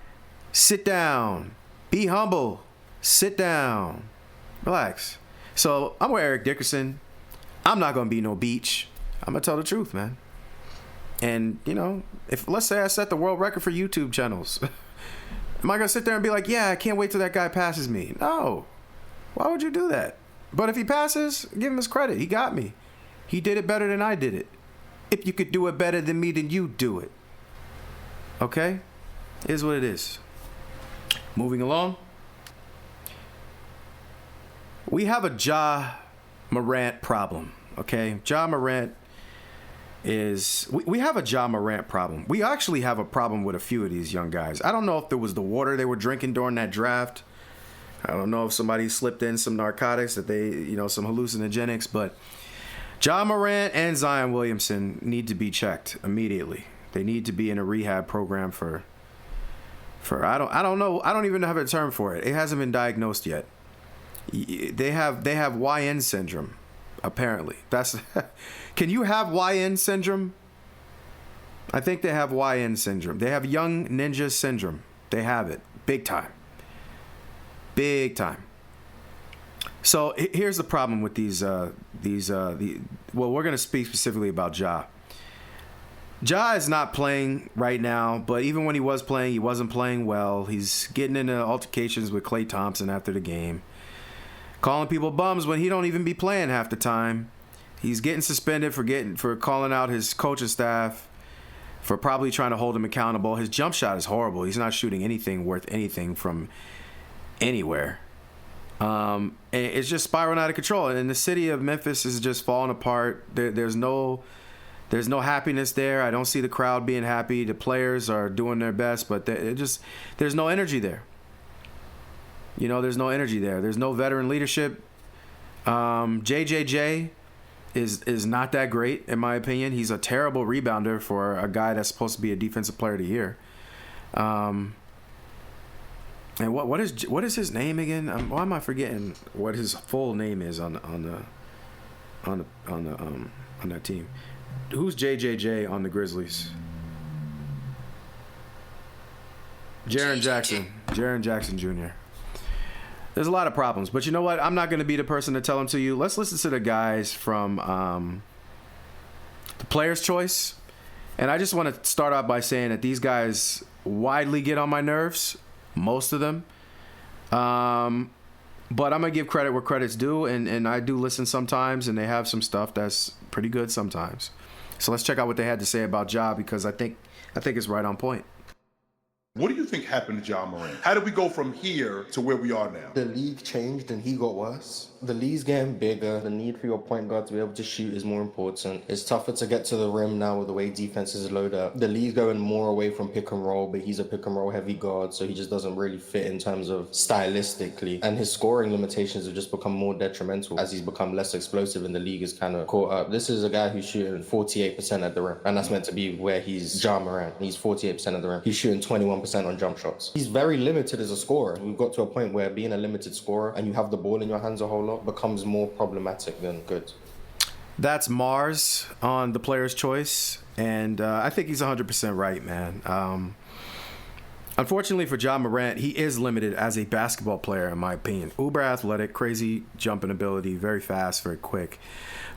sit down. Be humble. Sit down. Relax. So I'm with Eric Dickerson. I'm not going to be no beach. I'm going to tell the truth, man. And, you know, if let's say I set the world record for YouTube channels, am I going to sit there and be like, yeah, I can't wait till that guy passes me? No. Why would you do that? But if he passes, give him his credit. He got me. He did it better than I did it. If you could do it better than me, then you do it. Okay? Here's what it is. Moving along. We have a Ja Morant problem. Okay? Ja Morant is... We have a Ja Morant problem. We actually have a problem with a few of these young guys. I don't know if it was the water they were drinking during that draft. I don't know if somebody slipped in some narcotics that they, you know, some hallucinogenics, but Ja Morant and Zion Williamson need to be checked immediately. They need to be in a rehab program for I don't know. I don't even have a term for it. It hasn't been diagnosed yet. They have YN syndrome, apparently. That's Can you have YN syndrome? I think they have YN syndrome. They have young ninja syndrome. They have it. Big time. Big time. So here's the problem with well, we're going to speak specifically about Ja. Ja is not playing right now, but even when he was playing, he wasn't playing well. He's getting into altercations with Klay Thompson after the game, calling people bums when he don't even be playing half the time. He's getting suspended for calling out his coaching staff, for probably trying to hold him accountable. His jump shot is horrible. He's not shooting anything worth anything from anywhere. And it's just spiraling out of control. And the city of Memphis is just falling apart. There's no happiness there. I don't see the crowd being happy. The players are doing their best, but there's no energy there. You know, there's no energy there. There's no veteran leadership. JJJ is not that great, in my opinion. He's a terrible rebounder for a guy that's supposed to be a defensive player of the year. And what is his name again? Why am I forgetting what his full name is on that team? Who's JJJ on the Grizzlies? Jaren Jackson Jr. There's a lot of problems, but you know what? I'm not going to be the person to tell them to you. Let's listen to the guys from the Player's Choice. And I just want to start off by saying that these guys widely get on my nerves. Most of them. But I'm going to give credit where credit's due, and I do listen sometimes, and they have some stuff that's pretty good sometimes. So let's check out what they had to say about Ja, because I think it's right on point. What do you think happened to Ja Morant? How did we go from here to where we are now? The league changed and he got worse. The league's getting bigger. The need for your point guard to be able to shoot is more important. It's tougher to get to the rim now with the way defenses load up. The league's going more away from pick and roll, but he's a pick and roll heavy guard, so he just doesn't really fit in terms of stylistically. And his scoring limitations have just become more detrimental as he's become less explosive and the league is kind of caught up. This is a guy who's shooting 48% at the rim, and that's meant to be where he's Ja Morant. He's 48% at the rim. He's shooting 21% on jump shots. He's very limited as a scorer. We've got to a point where being a limited scorer and you have the ball in your hands a whole lot becomes more problematic than good. That's Mars on the Player's Choice, and I think he's 100% right, man. Unfortunately for Ja Morant, he is limited as a basketball player, in my opinion. Uber athletic, crazy jumping ability, very fast, very quick.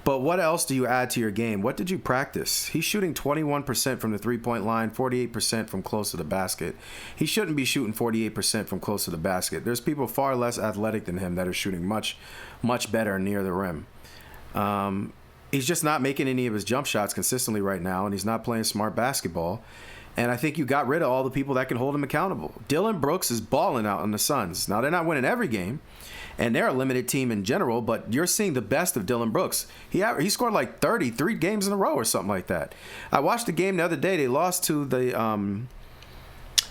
But what else do you add to your game? What did you practice? He's shooting 21% from the three-point line, 48% from close to the basket. He shouldn't be shooting 48% from close to the basket. There's people far less athletic than him that are shooting much, much better near the rim. He's just not making any of his jump shots consistently right now, and he's not playing smart basketball. And I think you got rid of all the people that can hold him accountable. Dylan Brooks is balling out on the Suns. Now, they're not winning every game, and they're a limited team in general, but you're seeing the best of Dylan Brooks. He scored like 33 games in a row or something like that. I watched the game the other day. They lost to the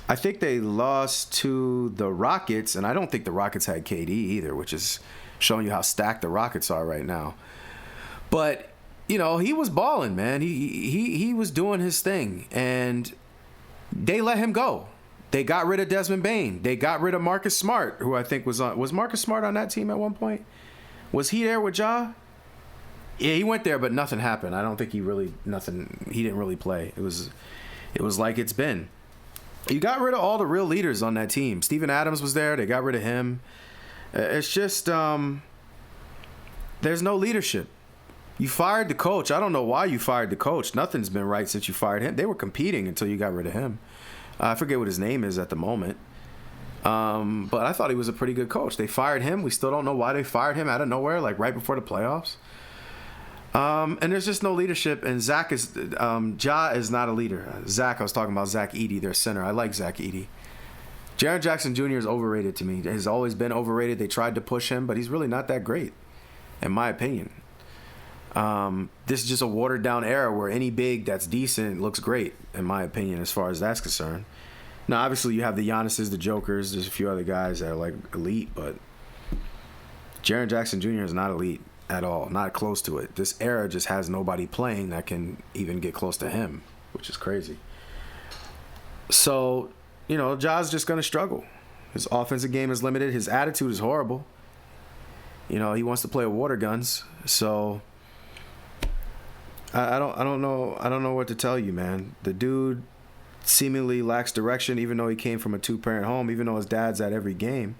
I think they lost to the Rockets, and I don't think the Rockets had KD either, which is showing you how stacked the Rockets are right now. But, you know, he was balling, man. He was doing his thing, and they let him go. They got rid of Desmond Bane. They got rid of Marcus Smart, who I think was Marcus Smart on that team at one point? Was he there with Ja? Yeah, he went there, but nothing happened. I don't think he didn't really play. It was like it's been. You got rid of all the real leaders on that team. Steven Adams was there. They got rid of him. It's just there's no leadership. You fired the coach. I don't know why you fired the coach. Nothing's been right since you fired him. They were competing until you got rid of him. I forget what his name is at the moment. But I thought he was a pretty good coach. They fired him. We still don't know why they fired him out of nowhere, like right before the playoffs. And there's just no leadership. And Ja is not a leader. I was talking about Zach Edey, their center. I like Zach Edey. Jaren Jackson Jr. is overrated to me. Has always been overrated. They tried to push him, but he's really not that great, in my opinion. This is just a watered down era where any big that's decent looks great, in my opinion, as far as that's concerned. Now, obviously, you have the Giannis's, the Jokers. There's a few other guys that are like elite, but Jaren Jackson Jr. is not elite at all, not close to it. This era just has nobody playing that can even get close to him, which is crazy. So, Ja's just going to struggle. His offensive game is limited. His attitude is horrible. He wants to play with water guns. So I don't know what to tell you, man. The dude seemingly lacks direction, even though he came from a 2-parent home, even though his dad's at every game.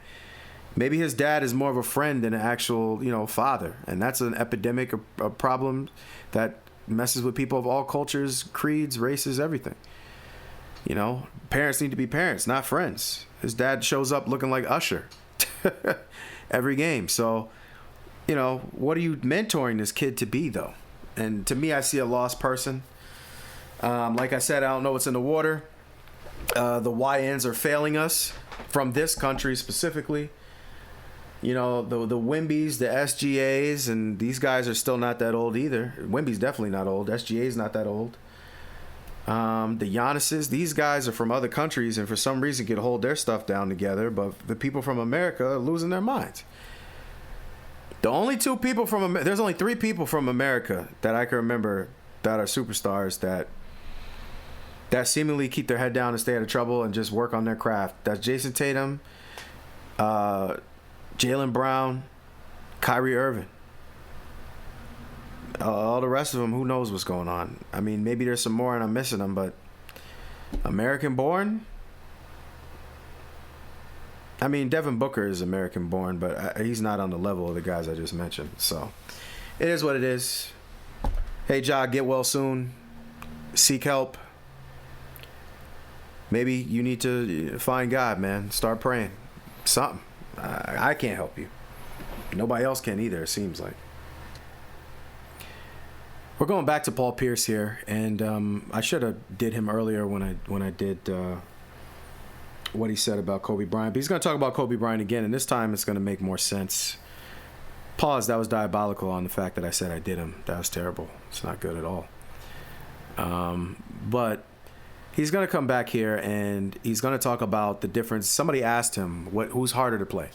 Maybe his dad is more of a friend than an actual, father. And that's an epidemic, a problem that messes with people of all cultures, creeds, races, everything. Parents need to be parents, not friends. His dad shows up looking like Usher every game. So, what are you mentoring this kid to be, though? And to me, I see a lost person. Like I said, I don't know what's in the water. The YNs are failing us from this country specifically. The Wimbies, the SGAs, and these guys are still not that old either. Wimby's definitely not old. SGA's not that old. The Giannis's, these guys are from other countries and for some reason can hold their stuff down together, but the people from America are losing their minds. The only two people there's only 3 people from America that I can remember that are superstars that seemingly keep their head down and stay out of trouble and just work on their craft. That's Jason Tatum, Jalen Brown, Kyrie Irving. All the rest of them, who knows what's going on? I mean, maybe there's some more and I'm missing them, but American born? I mean, Devin Booker is American born, but he's not on the level of the guys I just mentioned. So it is what it is. Hey, Ja, get well soon. Seek help. Maybe you need to find God, man. Start praying. Something. I can't help you. Nobody else can either, it seems like. We're going back to Paul Pierce here, and I should have did him earlier when I did what he said about Kobe Bryant. But he's going to talk about Kobe Bryant again, and this time it's going to make more sense. Pause. That was diabolical on the fact that I said I did him. That was terrible. It's not good at all. But he's going to come back here, and he's going to talk about the difference. Somebody asked him who's harder to play,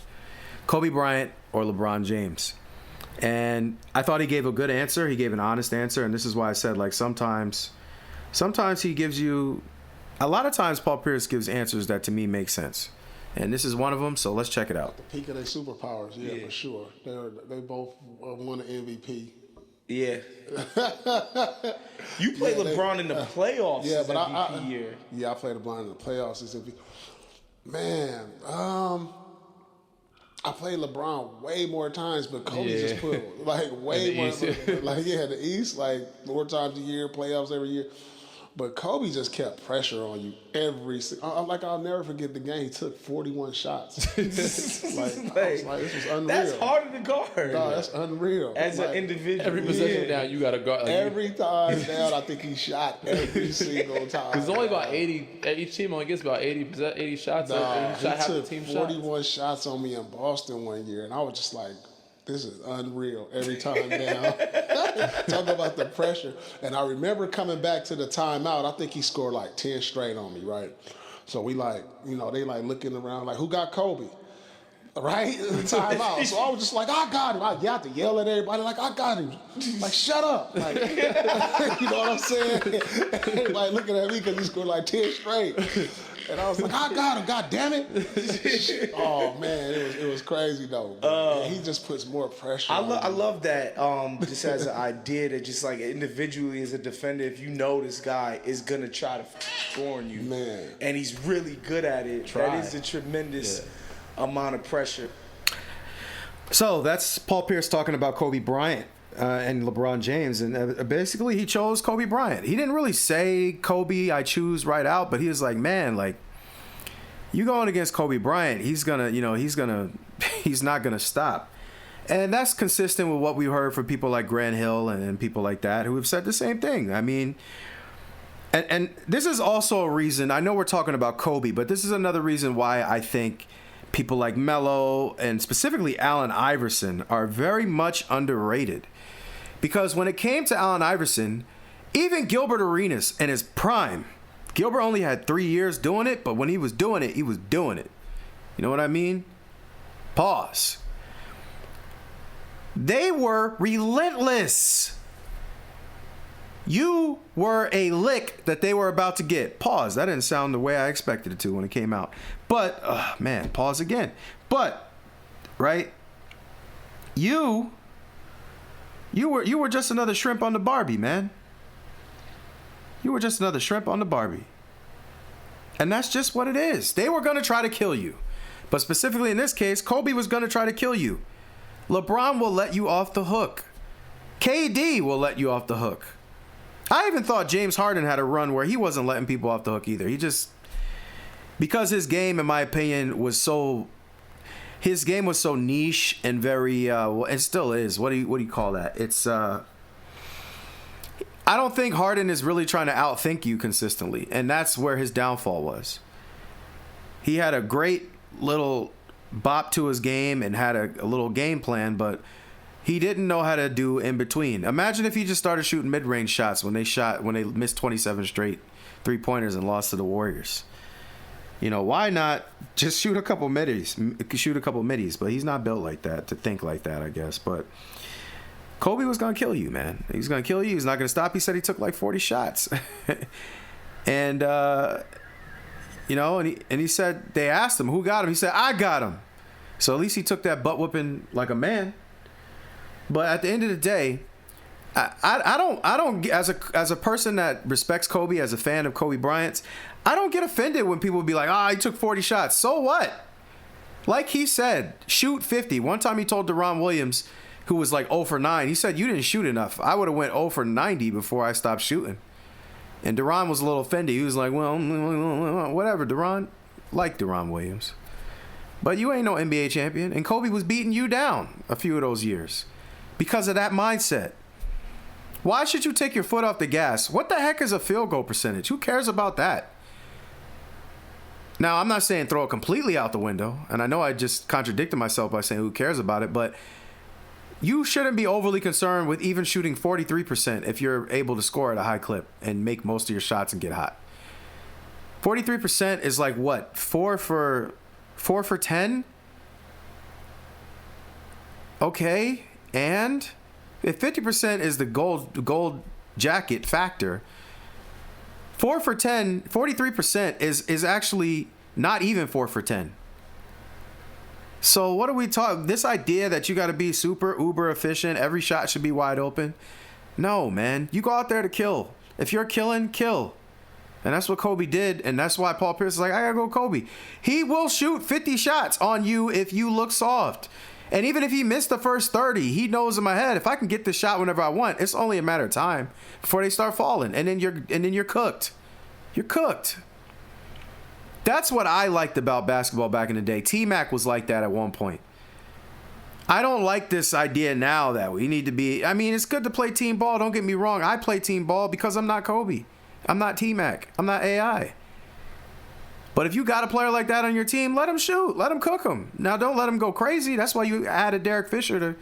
Kobe Bryant or LeBron James. And I thought he gave a good answer. He gave an honest answer, and this is why I said, like, sometimes he gives you... A lot of times Paul Pierce gives answers that to me make sense. And this is one of them, so let's check it out. The peak of their superpowers, yeah, for sure. They both won an MVP. Yeah. You played LeBron in the playoffs but MVP year. Yeah, I played LeBron in the playoffs as MVP. Man, I played LeBron way more times, but Kobe just put way more. The East, more times a year, playoffs every year. But Kobe just kept pressure on you I'll never forget the game. He took 41 shots. I was like, this was unreal. That's harder to guard. No, that's unreal. As an individual. Every possession down, you got to guard. Every time down, I think he shot every single time. Because only about 80, each team only gets about 80 shots. He took 41 shots on me in Boston one year, and I was just like, this is unreal every time down. Talk about the pressure. And I remember coming back to the timeout. I think he scored 10 straight on me, right? So we they looking around who got Kobe? Right? Timeout. So I was just like, I got him. I got to yell at everybody I got him. Shut up. You know what I'm saying? Everybody looking at me because he scored 10 straight. And I was like, I got him, God damn it. Oh, man, it was crazy, though. He just puts more pressure on I love that, just as an idea that just like individually as a defender, if you know this guy is going to try to score on you, man, and he's really good at it, that is a tremendous amount of pressure. So that's Paul Pierce talking about Kobe Bryant and LeBron James, and basically he chose Kobe Bryant. He didn't really say Kobe, I choose right out, but he was like, man, like, you going against Kobe Bryant, he's not gonna stop. And that's consistent with what we heard from people like Grant Hill and people like that who have said the same thing. I mean, and this is also a reason, I know we're talking about Kobe, but this is another reason why I think people like Melo and specifically Allen Iverson are very much underrated. Because when it came to Allen Iverson, even Gilbert Arenas in his prime, Gilbert only had 3 years doing it, but when he was doing it, he was doing it. You know what I mean? Pause. They were relentless. You were a lick that they were about to get. Pause. That didn't sound the way I expected it to when it came out. But, man, pause again. But, right? You were just another shrimp on the Barbie, man. You were just another shrimp on the Barbie. And that's just what it is. They were going to try to kill you. But specifically in this case, Kobe was going to try to kill you. LeBron will let you off the hook. KD will let you off the hook. I even thought James Harden had a run where he wasn't letting people off the hook either. He just, because his game, in my opinion, was so niche and very, it still is. What do you call that? It's, I don't think Harden is really trying to outthink you consistently, and that's where his downfall was. He had a great little bop to his game and had a little game plan, but he didn't know how to do in between. Imagine if he just started shooting mid-range shots when they missed 27 straight three-pointers and lost to the Warriors. You know, why not just shoot a couple middies? But he's not built like that, to think like that, I guess. But Kobe was going to kill you, man. He was going to kill you. He's not going to stop. He said he took like 40 shots. And, you know, and he said, they asked him, who got him? He said, I got him. So at least he took that butt whooping like a man. But at the end of the day, I don't as a person that respects Kobe, as a fan of Kobe Bryant, I don't get offended when people be like, he took 40 shots. So what? Like he said, shoot 50. One time he told Deron Williams, who was like 0 for 9, he said, you didn't shoot enough. I would have went 0 for 90 before I stopped shooting. And Deron was a little offended. He was like, well, whatever, Deron. Like Deron Williams. But you ain't no NBA champion. And Kobe was beating you down a few of those years because of that mindset. Why should you take your foot off the gas? What the heck is a field goal percentage? Who cares about that? Now, I'm not saying throw it completely out the window. And I know I just contradicted myself by saying who cares about it. But you shouldn't be overly concerned with even shooting 43% if you're able to score at a high clip and make most of your shots and get hot. 43% is like what? 4 for 10? Okay. And if 50% is the gold jacket factor, 4 for 10, 43% is actually not even 4 for 10. So what are we talking? This idea that you got to be super uber efficient, every shot should be wide open. No, man. You go out there to kill. If you're killing, kill. And that's what Kobe did, and that's why Paul Pierce is like, I got to go Kobe. He will shoot 50 shots on you if you look soft. And even if he missed the first 30, he knows in my head, if I can get this shot whenever I want, it's only a matter of time before they start falling. And then you're cooked. You're cooked. That's what I liked about basketball back in the day. T-Mac was like that at one point. I don't like this idea now that we need to be... I mean, it's good to play team ball. Don't get me wrong. I play team ball because I'm not Kobe. I'm not T-Mac. I'm not AI. But if you got a player like that on your team, let him shoot. Let him cook him. Now, don't let him go crazy. That's why you added Derek Fisher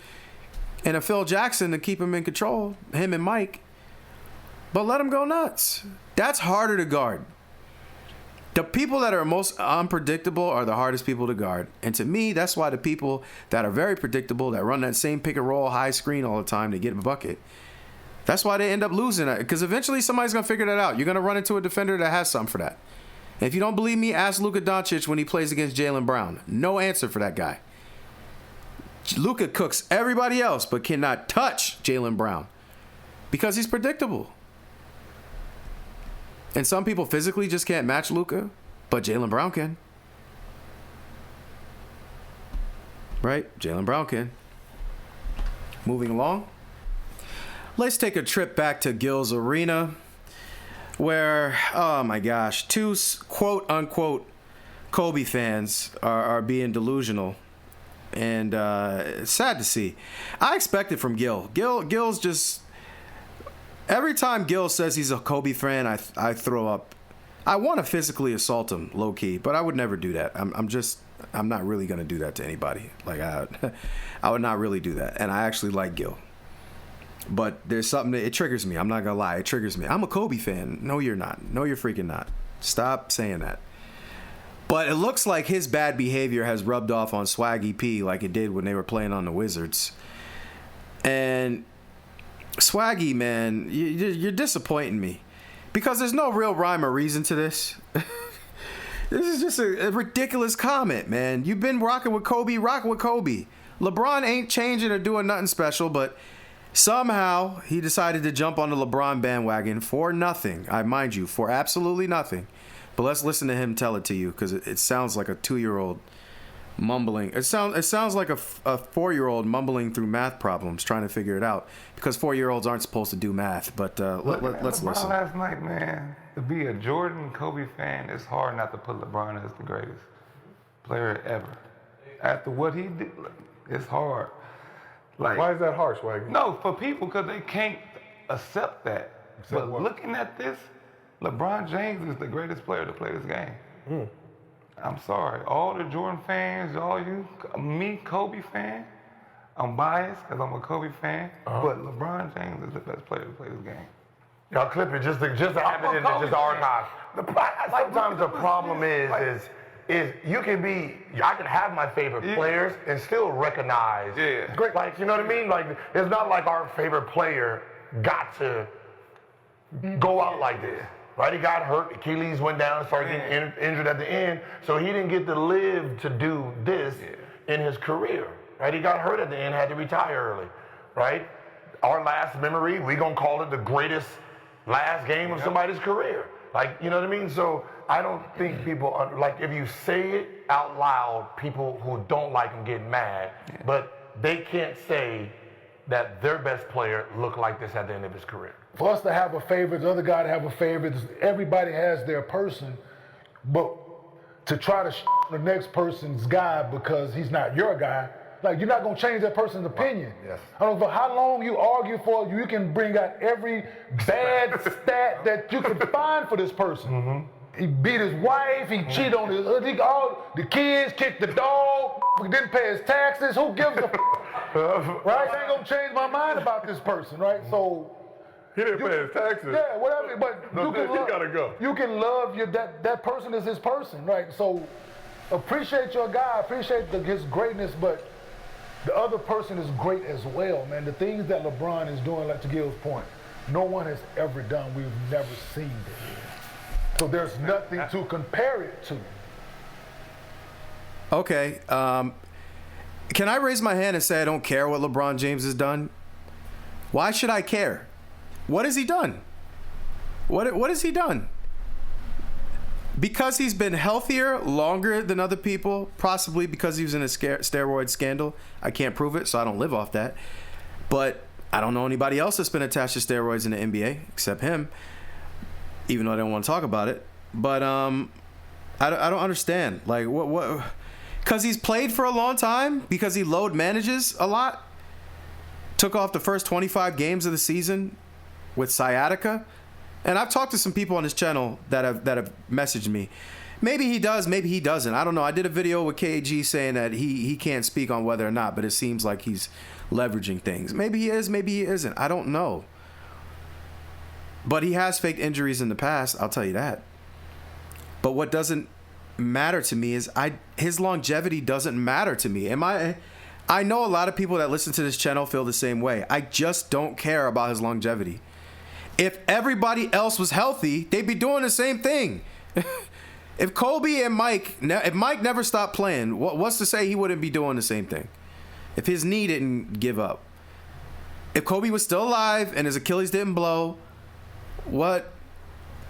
and a Phil Jackson to keep him in control, him and Mike. But let him go nuts. That's harder to guard. The people that are most unpredictable are the hardest people to guard. And to me, that's why the people that are very predictable, that run that same pick and roll high screen all the time to get a bucket, that's why they end up losing it. Because eventually somebody's going to figure that out. You're going to run into a defender that has something for that. And if you don't believe me, ask Luka Doncic when he plays against Jalen Brown. No answer for that guy. Luka cooks everybody else, but cannot touch Jalen Brown because he's predictable. And some people physically just can't match Luka, but Jalen Brown can. Right? Jalen Brown can. Moving along. Let's take a trip back to Gil's Arena where, oh my gosh, two quote-unquote Kobe fans are being delusional. And it's sad to see. I expect it from Gil. Gil's just... Every time Gil says he's a Kobe fan, I throw up. I want to physically assault him, low-key, but I would never do that. I'm not really going to do that to anybody. Like, I would not really do that. And I actually like Gil. But there's something that it triggers me. I'm not going to lie. It triggers me. I'm a Kobe fan. No, you're not. No, you're freaking not. Stop saying that. But it looks like his bad behavior has rubbed off on Swaggy P like it did when they were playing on the Wizards. And Swaggy, man, you're disappointing me. Because there's no real rhyme or reason to this. This is just a ridiculous comment, man. You've been rocking with Kobe, LeBron ain't changing or doing nothing special, but somehow he decided to jump on the LeBron bandwagon for nothing. I mind you, for absolutely nothing. But let's listen to him tell it to you, because it sounds like a 2-year-old mumbling. It sounds like a 4-year-old mumbling through math problems, trying to figure it out, because 4-year-olds aren't supposed to do math. But let's listen. Last night, man, to be a Jordan Kobe fan, it's hard not to put LeBron as the greatest player ever. After what he did, it's hard. Like, why is that harsh, Swaggy? No, for people, because they can't accept that. But looking at this, LeBron James is the greatest player to play this game. I'm sorry. All the Jordan fans, all you, me, Kobe fan, I'm biased because I'm a Kobe fan, but LeBron James is the best player to play this game. Y'all clip it just to have it in just archive. Sometimes the problem is you can be, I can have my favorite players and still recognize. Great. Like, you know what I mean? Like, it's not like our favorite player got to go out like this. Right, he got hurt, Achilles went down, started getting injured at the end, so he didn't get to live to do this in his career. Right, he got hurt at the end, had to retire early. Right, our last memory, we gonna call it the greatest last game of somebody's career. Like, you know what I mean? So I don't think people, like, if you say it out loud, people who don't like him get mad, but they can't say that their best player looked like this at the end of his career. For us to have a favorite, the other guy to have a favorite, everybody has their person, but to try to the next person's guy because he's not your guy, like, you're not gonna change that person's opinion. Yes. I don't know how long you argue for, you can bring out every bad stat that you can find for this person. He beat his wife, he cheated on the kids, kicked the dog, didn't pay his taxes, who gives a right? I ain't gonna change my mind about this person, right? So he didn't pay his taxes. Yeah, whatever, but he gotta go. You can love that person is his person, right? So appreciate your guy, appreciate his greatness, but the other person is great as well, man. The things that LeBron is doing, like to Gil's point, no one has ever done. We've never seen it. So there's nothing to compare it to. Okay. Can I raise my hand and say I don't care what LeBron James has done? Why should I care? What has he done? What has he done? Because he's been healthier longer than other people, possibly because he was in a steroid scandal. I can't prove it, so I don't live off that. But I don't know anybody else that's been attached to steroids in the NBA except him, even though I don't want to talk about it. But I don't understand. Like, what? Because he's played for a long time? Because he load manages a lot? Took off the first 25 games of the season with sciatica? And I've talked to some people on his channel that have messaged me. Maybe he does, maybe he doesn't. I don't know. I did a video with KG saying that he can't speak on whether or not, but it seems like he's leveraging things. Maybe he is, maybe he isn't. I don't know. But he has faked injuries in the past, I'll tell you that. But what doesn't matter to me is his longevity doesn't matter to me. I know a lot of people that listen to this channel feel the same way. I just don't care about his longevity. If everybody else was healthy, they'd be doing the same thing. If Kobe and Mike, if Mike never stopped playing, what's to say he wouldn't be doing the same thing? If his knee didn't give up. If Kobe was still alive and his Achilles didn't blow, what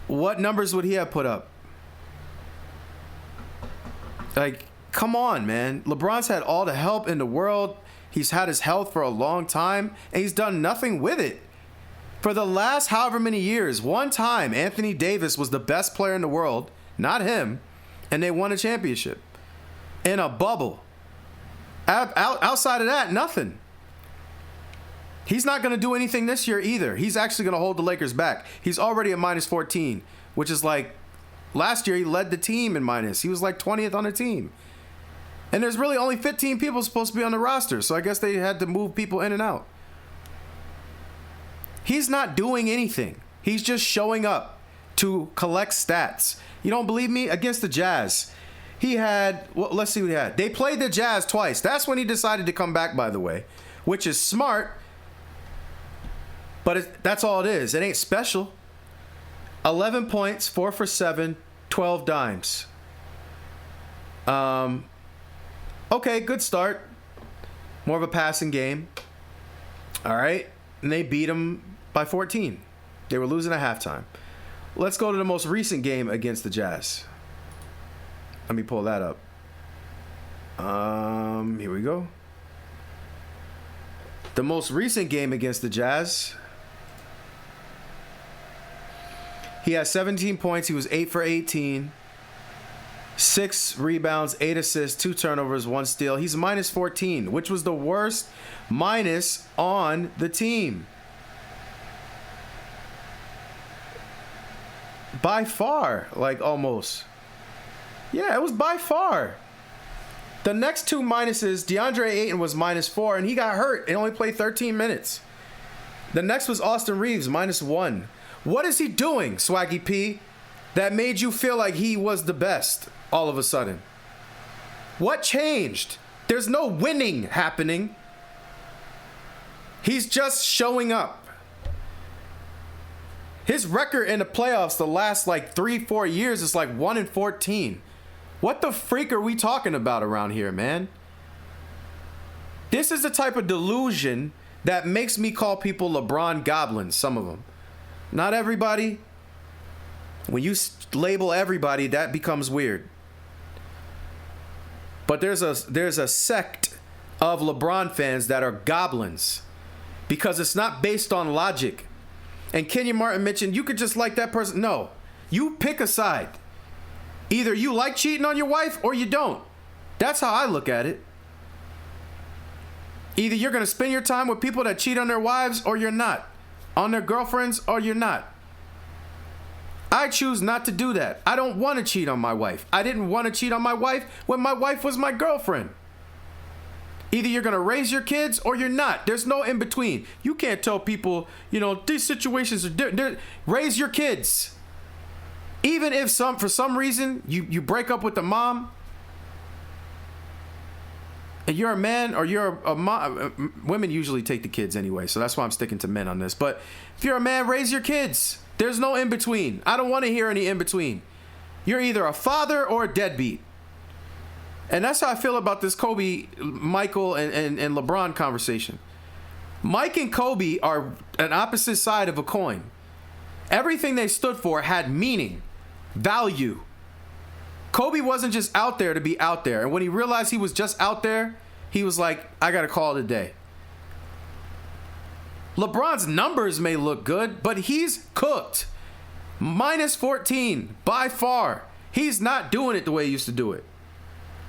numbers would he have put up? Like, come on, man. LeBron's had all the help in the world. He's had his health for a long time, and he's done nothing with it. For the last however many years, one time Anthony Davis was the best player in the world, not him, and they won a championship in a bubble. Outside of that, nothing. He's not going to do anything this year either. He's actually going to hold the Lakers back. He's already at minus 14, which is like last year he led the team in minus. He was like 20th on the team. And there's really only 15 people supposed to be on the roster, so I guess they had to move people in and out. He's not doing anything. He's just showing up to collect stats. You don't believe me? Against the Jazz, he had, well, let's see what he had. They played the Jazz twice. That's when he decided to come back, by the way, which is smart. But that's all it is. It ain't special. 11 points, 4 for 7, 12 dimes. Okay, good start. More of a passing game. All right. And they beat him by 14. They were losing at halftime. Let's go to the most recent game against the Jazz. Let me pull that up. Here we go. The most recent game against the Jazz, he had 17 points. He was 8 for 18. 6 rebounds, 8 assists, 2 turnovers, 1 steal. He's minus 14, which was the worst minus on the team. By far, like almost. Yeah, it was by far. The next 2 minuses, DeAndre Ayton was minus 4, and he got hurt and only played 13 minutes. The next was Austin Reeves, minus 1. What is he doing, Swaggy P, that made you feel like he was the best all of a sudden? What changed? There's no winning happening. He's just showing up. His record in the playoffs the last like 3-4 years is like 1-14. What the freak are we talking about around here, man? This is the type of delusion that makes me call people LeBron goblins, some of them. Not everybody. When you label everybody, that becomes weird. But there's a sect of LeBron fans that are goblins because it's not based on logic. And Kenyon Martin mentioned you could just like that person. No, you pick a side. Either you like cheating on your wife or you don't. That's how I look at it. Either you're going to spend your time with people that cheat on their wives or you're not. On their girlfriends or you're not. I choose not to do that. I don't want to cheat on my wife. I didn't want to cheat on my wife when my wife was my girlfriend. Either you're going to raise your kids or you're not. There's no in between. You can't tell people, these situations are different. Raise your kids. Even if for some reason you break up with the mom and you're a man or you're a mom, women usually take the kids anyway, so that's why I'm sticking to men on this. But if you're a man, raise your kids. There's no in between. I don't want to hear any in between. You're either a father or a deadbeat. And that's how I feel about this Kobe, Michael, and LeBron conversation. Mike and Kobe are an opposite side of a coin. Everything they stood for had meaning, value. Kobe wasn't just out there to be out there. And when he realized he was just out there, he was like, I got to call it a day. LeBron's numbers may look good, but he's cooked. Minus 14, by far. He's not doing it the way he used to do it.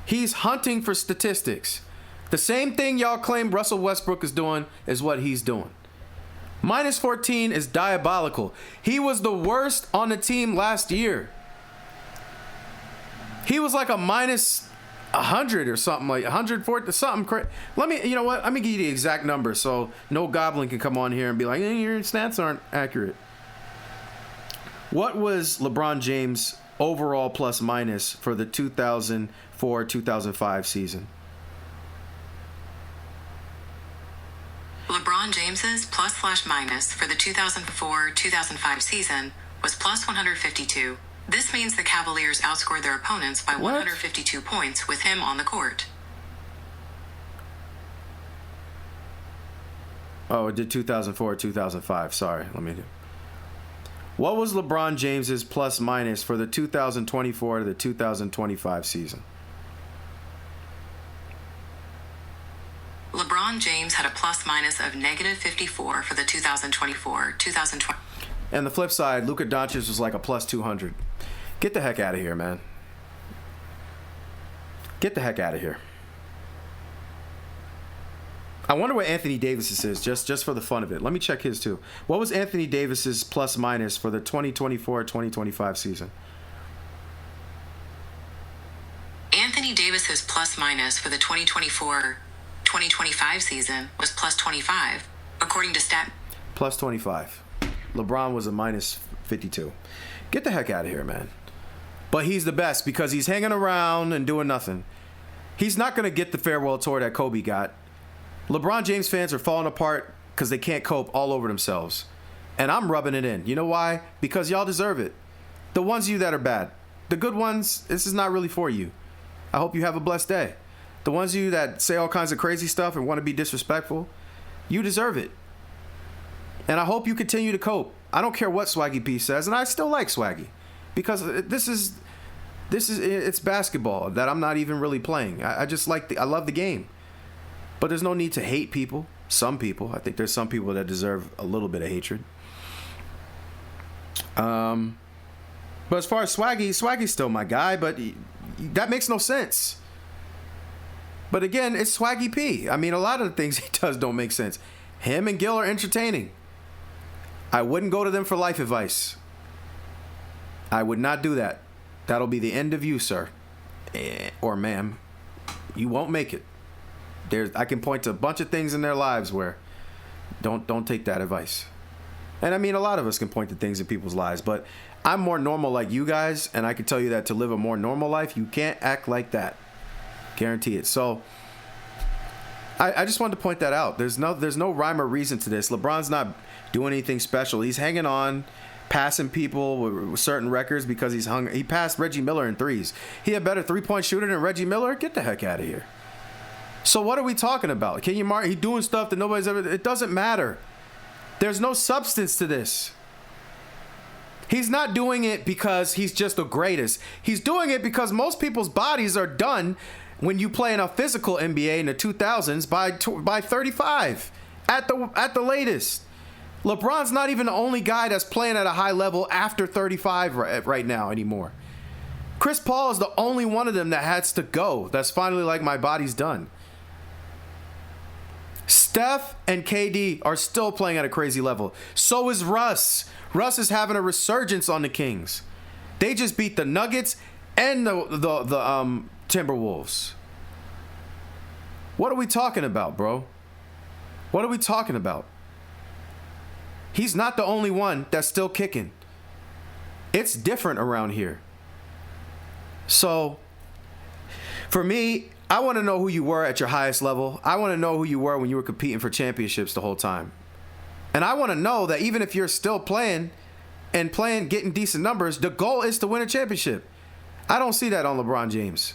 He's hunting for statistics. The same thing y'all claim Russell Westbrook is doing is what he's doing. Minus 14 is diabolical. He was the worst on the team last year. He was like a minus 100 or something, like 140, something crazy. Let me give you the exact number so no goblin can come on here and be like, your stats aren't accurate. What was LeBron James' overall plus minus for the 2004-2005 season? LeBron James's plus/minus for the 2004-2005 season was plus 152, This means the Cavaliers outscored their opponents by 152 points with him on the court. Oh, it did 2004, 2005. Sorry, let me do. What was LeBron James's plus minus for the 2024 to the 2025 season? LeBron James had a plus minus of negative 54 for the 2024-2020. And the flip side, Luka Doncic was like a plus 200. Get the heck out of here, man. Get the heck out of here. I wonder what Anthony Davis's is, just for the fun of it. Let me check his too. What was Anthony Davis's plus minus for the 2024-2025 season? Anthony Davis's plus minus for the 2024-2025 season was plus 25, according to stat. Plus 25. LeBron was a minus 52. Get the heck out of here, man. But he's the best because he's hanging around and doing nothing. He's not going to get the farewell tour that Kobe got. LeBron James fans are falling apart because they can't cope all over themselves. And I'm rubbing it in. You know why? Because y'all deserve it. The ones of you that are bad. The good ones, this is not really for you. I hope you have a blessed day. The ones of you that say all kinds of crazy stuff and want to be disrespectful, you deserve it. And I hope you continue to cope. I don't care what Swaggy P says, and I still like Swaggy. Because it's basketball that I'm not even really playing. I love the game. But there's no need to hate people. Some people. I think there's some people that deserve a little bit of hatred. But as far as Swaggy's still my guy, but that makes no sense. But again, it's Swaggy P. I mean, a lot of the things he does don't make sense. Him and Gil are entertaining. I wouldn't go to them for life advice. I would not do that. That'll be the end of you, sir. Or ma'am. You won't make it. I can point to a bunch of things in their lives where don't take that advice. And I mean, a lot of us can point to things in people's lives, but I'm more normal like you guys, and I can tell you that to live a more normal life, you can't act like that. Guarantee it. So I just wanted to point that out. There's no rhyme or reason to this. LeBron's not doing anything special. He's hanging on, passing people with certain records because he passed Reggie Miller in threes. He a better three-point shooter than Reggie Miller? Get the heck out of here. So what are we talking about? Kenyon Martin, he's doing stuff that nobody's ever... It doesn't matter. There's no substance to this. He's not doing it because he's just the greatest. He's doing it because most people's bodies are done when you play in a physical NBA in the 2000s by 35 at the latest. LeBron's not even the only guy that's playing at a high level after 35 right now anymore. Chris Paul is the only one of them that has to go. That's finally like, my body's done. Steph and KD are still playing at a crazy level. So is Russ. Russ is having a resurgence on the Kings. They just beat the Nuggets and the Timberwolves. What are we talking about, bro? What are we talking about? He's not the only one that's still kicking. It's different around here. So, for me, I want to know who you were at your highest level. I want to know who you were when you were competing for championships the whole time. And I want to know that even if you're still playing, getting decent numbers, the goal is to win a championship. I don't see that on LeBron James.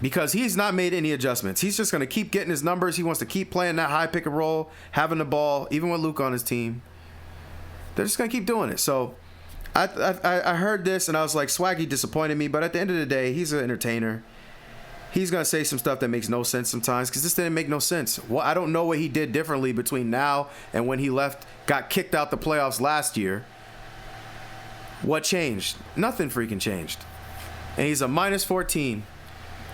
Because he's not made any adjustments. He's just going to keep getting his numbers. He wants to keep playing that high pick and roll, having the ball, even with Luke on his team. They're just going to keep doing it. So I heard this and I was like, Swaggy disappointed me. But at the end of the day, he's an entertainer. He's going to say some stuff that makes no sense sometimes because this didn't make no sense. Well, I don't know what he did differently between now and when he got kicked out the playoffs last year. What changed? Nothing freaking changed. And he's a minus 14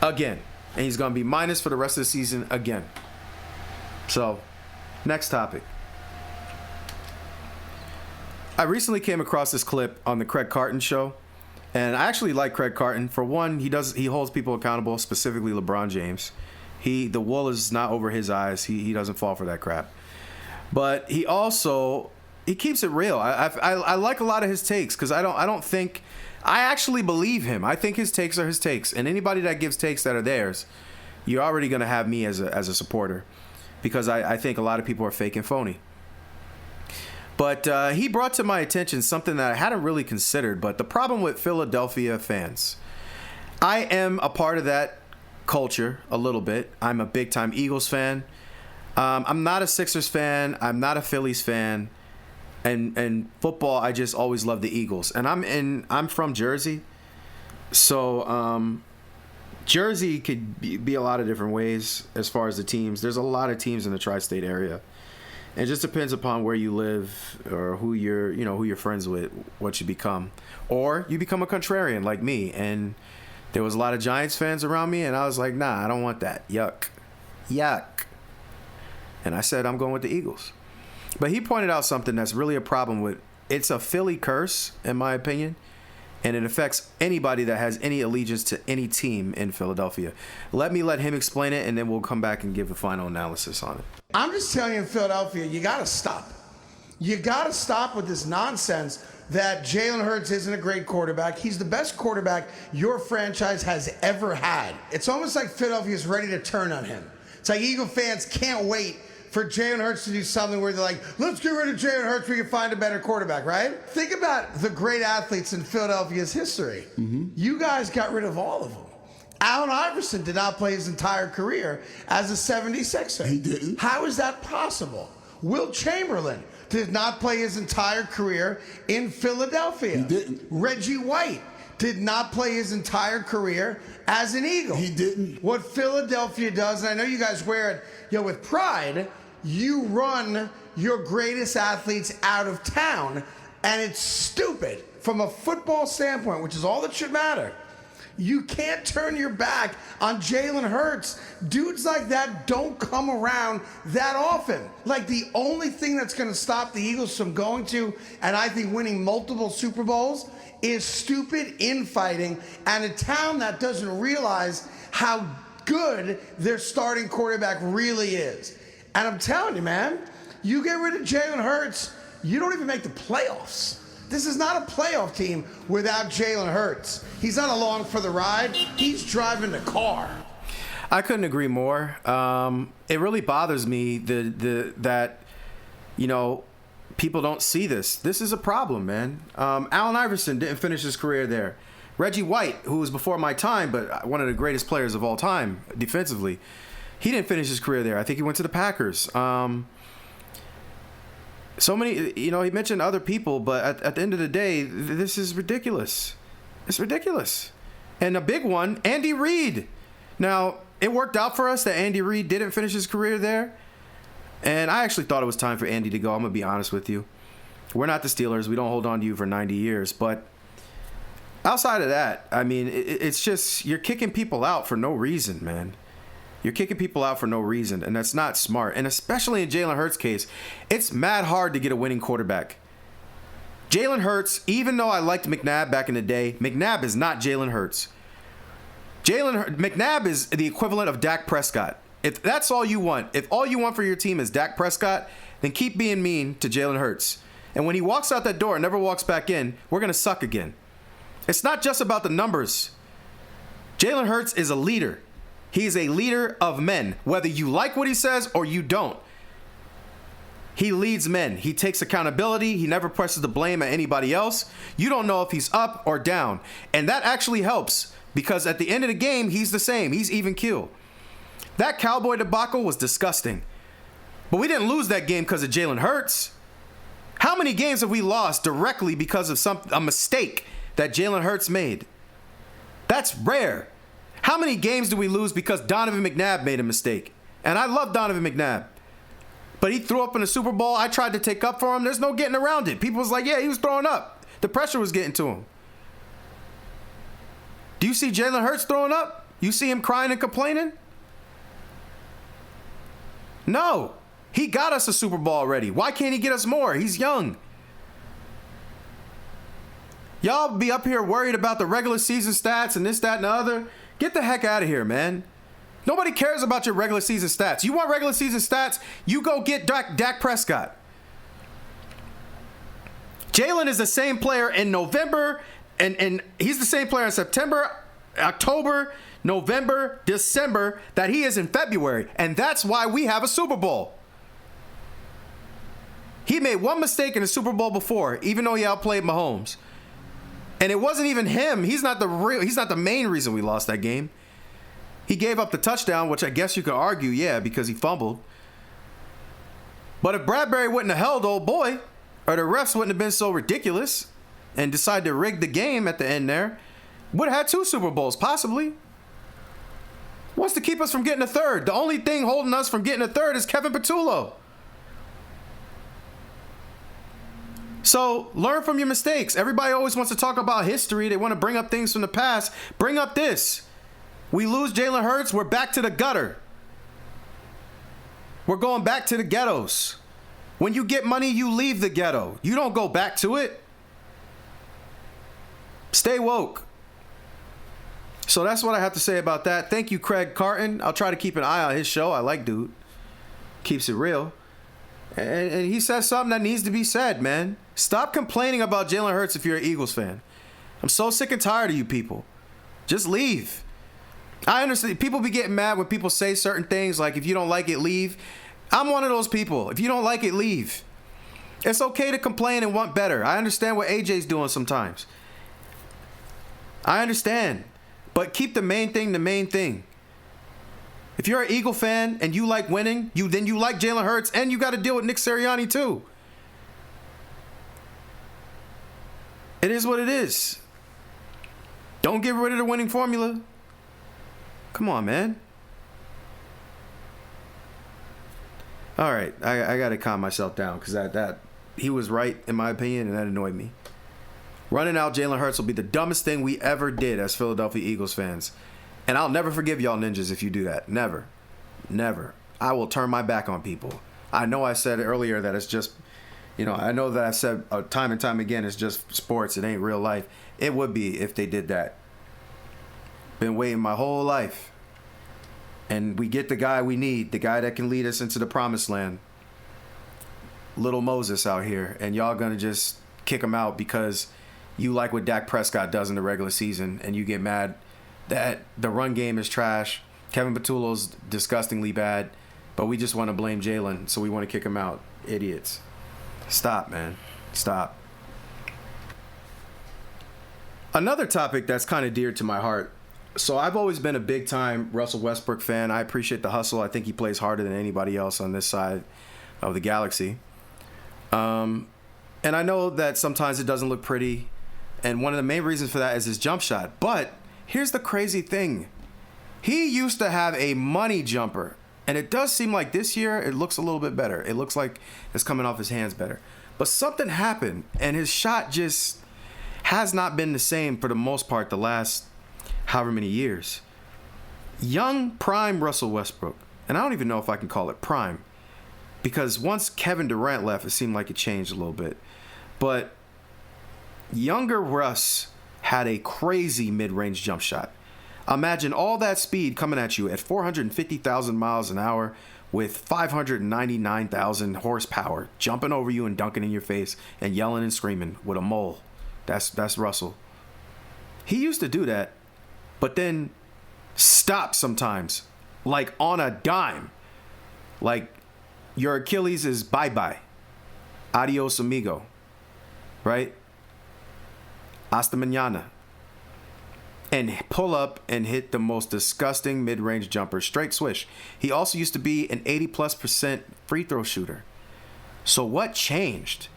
again. And he's going to be minus for the rest of the season again. So, next topic. I recently came across this clip on the Craig Carton show. And I actually like Craig Carton. For one, he holds people accountable, specifically LeBron James. The wool is not over his eyes. He doesn't fall for that crap. But he keeps it real. I like a lot of his takes because I actually believe him. I think his takes are his takes. And anybody that gives takes that are theirs, you're already going to have me as a supporter because I think a lot of people are fake and phony. But he brought to my attention something that I hadn't really considered. But the problem with Philadelphia fans, I am a part of that culture a little bit. I'm a big-time Eagles fan. I'm not a Sixers fan. I'm not a Phillies fan. And football, I just always love the Eagles. And I'm from Jersey. So Jersey could be a lot of different ways as far as the teams. There's a lot of teams in the tri-state area. It just depends upon where you live or who you're friends with, what you become. Or you become a contrarian like me. And there was a lot of Giants fans around me, and I was like, nah, I don't want that. Yuck. And I said, I'm going with the Eagles. But he pointed out something that's really a problem with, it's a Philly curse, in my opinion, and it affects anybody that has any allegiance to any team in Philadelphia. Let him explain it, and then we'll come back and give a final analysis on it. I'm just telling you, in Philadelphia, you got to stop. You got to stop with this nonsense that Jalen Hurts isn't a great quarterback. He's the best quarterback your franchise has ever had. It's almost like Philadelphia is ready to turn on him. It's like Eagle fans can't wait for Jalen Hurts to do something where they're like, let's get rid of Jalen Hurts, we can find a better quarterback, right? Think about the great athletes in Philadelphia's history. Mm-hmm. You guys got rid of all of them. Allen Iverson did not play his entire career as a 76er. He didn't. How is that possible? Will Chamberlain did not play his entire career in Philadelphia. He didn't. Reggie White did not play his entire career as an Eagle. He didn't. What Philadelphia does, and I know you guys wear it, with pride, you run your greatest athletes out of town, and it's stupid from a football standpoint, which is all that should matter. You can't turn your back on Jalen Hurts. Dudes like that don't come around that often. Like, the only thing that's going to stop the Eagles from going to, and I think winning multiple Super Bowls, is stupid infighting and a town that doesn't realize how good their starting quarterback really is. And I'm telling you, man, you get rid of Jalen Hurts, you don't even make the playoffs. This is not a playoff team without Jalen Hurts. He's not along for the ride. He's driving the car. I couldn't agree more. It really bothers me that people don't see this. This is a problem, man. Allen Iverson didn't finish his career there. Reggie White, who was before my time, but one of the greatest players of all time defensively, he didn't finish his career there. I think he went to the Packers. So many, he mentioned other people, but at the end of the day, this is ridiculous. It's ridiculous. And a big one, Andy Reid. Now, it worked out for us that Andy Reid didn't finish his career there. And I actually thought it was time for Andy to go. I'm going to be honest with you. We're not the Steelers. We don't hold on to you for 90 years. But outside of that, I mean, it's just you're kicking people out for no reason, man. You're kicking people out for no reason, and that's not smart. And especially in Jalen Hurts' case, it's mad hard to get a winning quarterback. Jalen Hurts, even though I liked McNabb back in the day, McNabb is not Jalen Hurts. McNabb is the equivalent of Dak Prescott. If that's all you want, if all you want for your team is Dak Prescott, then keep being mean to Jalen Hurts. And when he walks out that door and never walks back in, we're going to suck again. It's not just about the numbers. Jalen Hurts is a leader. He's a leader of men, whether you like what he says or you don't. He leads men. He takes accountability. He never presses the blame at anybody else. You don't know if he's up or down. And that actually helps because at the end of the game, he's the same. He's even keel. That Cowboy debacle was disgusting. But we didn't lose that game because of Jalen Hurts. How many games have we lost directly because of a mistake that Jalen Hurts made? That's rare. How many games do we lose because Donovan McNabb made a mistake? And I love Donovan McNabb. But he threw up in the Super Bowl. I tried to take up for him. There's no getting around it. People was like, yeah, he was throwing up. The pressure was getting to him. Do you see Jalen Hurts throwing up? You see him crying and complaining? No. He got us a Super Bowl already. Why can't he get us more? He's young. Y'all be up here worried about the regular season stats and this, that, and the other. Get the heck out of here, man. Nobody cares about your regular season stats. You want regular season stats? You go get Dak Prescott. Jalen is the same player in November, and he's the same player in September, October, November, December that he is in February. And that's why we have a Super Bowl. He made one mistake in the Super Bowl before, even though he outplayed Mahomes. And it wasn't even him. He's not the main reason we lost that game. He gave up the touchdown, which I guess you could argue, yeah, because he fumbled. But if Bradbury wouldn't have held old boy, or the refs wouldn't have been so ridiculous and decided to rig the game at the end there, would have had 2 Super Bowls, possibly. Wants to keep us from getting a third. The only thing holding us from getting a third is Kevin Patullo. So learn from your mistakes. Everybody always wants to talk about history. They want to bring up things from the past. Bring up this. We lose Jalen Hurts, we're back to the gutter. We're going back to the ghettos. When you get money, you leave the ghetto. You don't go back to it. Stay woke. So that's what I have to say about that. Thank you, Craig Carton. I'll try to keep an eye on his show. I like dude. Keeps it real. And he says something that needs to be said, man. Stop complaining about Jalen Hurts if you're an Eagles fan. I'm so sick and tired of you people. Just leave. I understand. People be getting mad when people say certain things like, if you don't like it, leave. I'm one of those people. If you don't like it, leave. It's okay to complain and want better. I understand what AJ's doing sometimes. I understand. But keep the main thing the main thing. If you're an Eagle fan and you like winning, then you like Jalen Hurts, and you got to deal with Nick Sirianni too. It is what it is. Don't get rid of the winning formula. Come on, man. All right, I got to calm myself down because that he was right in my opinion, and that annoyed me. Running out Jalen Hurts will be the dumbest thing we ever did as Philadelphia Eagles fans. And I'll never forgive y'all ninjas if you do that. Never. Never. I will turn my back on people. I know I said earlier that it's just, I know that I said time and time again, it's just sports. It ain't real life. It would be if they did that. Been waiting my whole life. And we get the guy we need, the guy that can lead us into the promised land. Little Moses out here. And y'all gonna just kick him out because you like what Dak Prescott does in the regular season, and you get mad that the run game is trash. Kevin Patullo's disgustingly bad, but we just want to blame Jalen, so we want to kick him out. Idiots. Stop, man. Stop. Another topic that's kind of dear to my heart. So I've always been a big-time Russell Westbrook fan. I appreciate the hustle. I think he plays harder than anybody else on this side of the galaxy. And I know that sometimes it doesn't look pretty, and one of the main reasons for that is his jump shot. But here's the crazy thing. He used to have a money jumper, and it does seem like this year it looks a little bit better. It looks like it's coming off his hands better. But something happened, and his shot just has not been the same for the most part the last however many years. Young prime Russell Westbrook, and I don't even know if I can call it prime, because once Kevin Durant left, it seemed like it changed a little bit. But younger Russ had a crazy mid-range jump shot. Imagine all that speed coming at you at 450,000 miles an hour with 599,000 horsepower, jumping over you and dunking in your face and yelling and screaming with a mole. That's Russell. He used to do that, but then stop sometimes, like on a dime. Like your Achilles is bye-bye. Adios, amigo. Right? Hasta mañana. And pull up and hit the most disgusting mid-range jumper. Straight swish. He also used to be an 80+% free throw shooter. So what changed?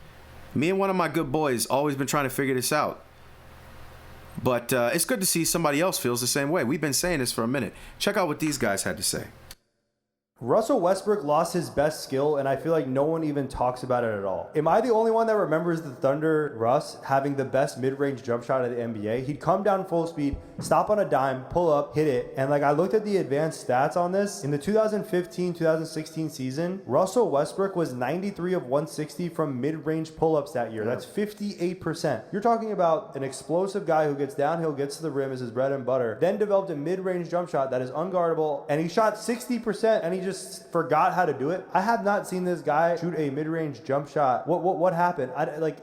Me and one of my good boys always been trying to figure this out. But it's good to see somebody else feels the same way. We've been saying this for a minute. Check out what these guys had to say. Russell Westbrook lost his best skill, and I feel like no one even talks about it at all. Am I the only one that remembers the Thunder Russ having the best mid-range jump shot of the NBA? He'd come down full speed, stop on a dime, pull up, hit it, and I looked at the advanced stats on this. In the 2015-2016 season, Russell Westbrook was 93 of 160 from mid-range pull-ups that year. That's 58%. You're talking about an explosive guy who gets downhill, gets to the rim, is his bread and butter, then developed a mid-range jump shot that is unguardable, and he shot 60%, and he just just forgot how to do it. I have not seen this guy shoot a mid-range jump shot. What happened?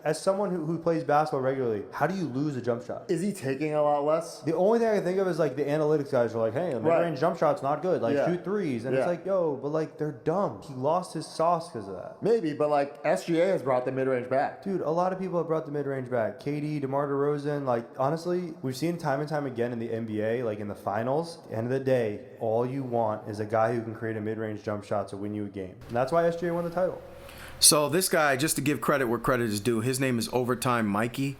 As someone who plays basketball regularly, how do you lose a jump shot? Is he taking a lot less? The only thing I can think of is like the analytics guys are like, hey, a mid-range jump shot's not good. Like shoot threes. And it's like, yo, but like they're dumb. He lost his sauce because of that. Maybe, but like SGA has brought the mid-range back. Dude, a lot of people have brought the mid-range back. Cade, DeMar DeRozan, like honestly, we've seen time and time again in the NBA, like in the finals, at the end of the day, all you want is a guy who can create a mid-range jump shot to win you a game. And that's why SGA won the title. So this guy, just to give credit where credit is due, his name is Overtime Mikey.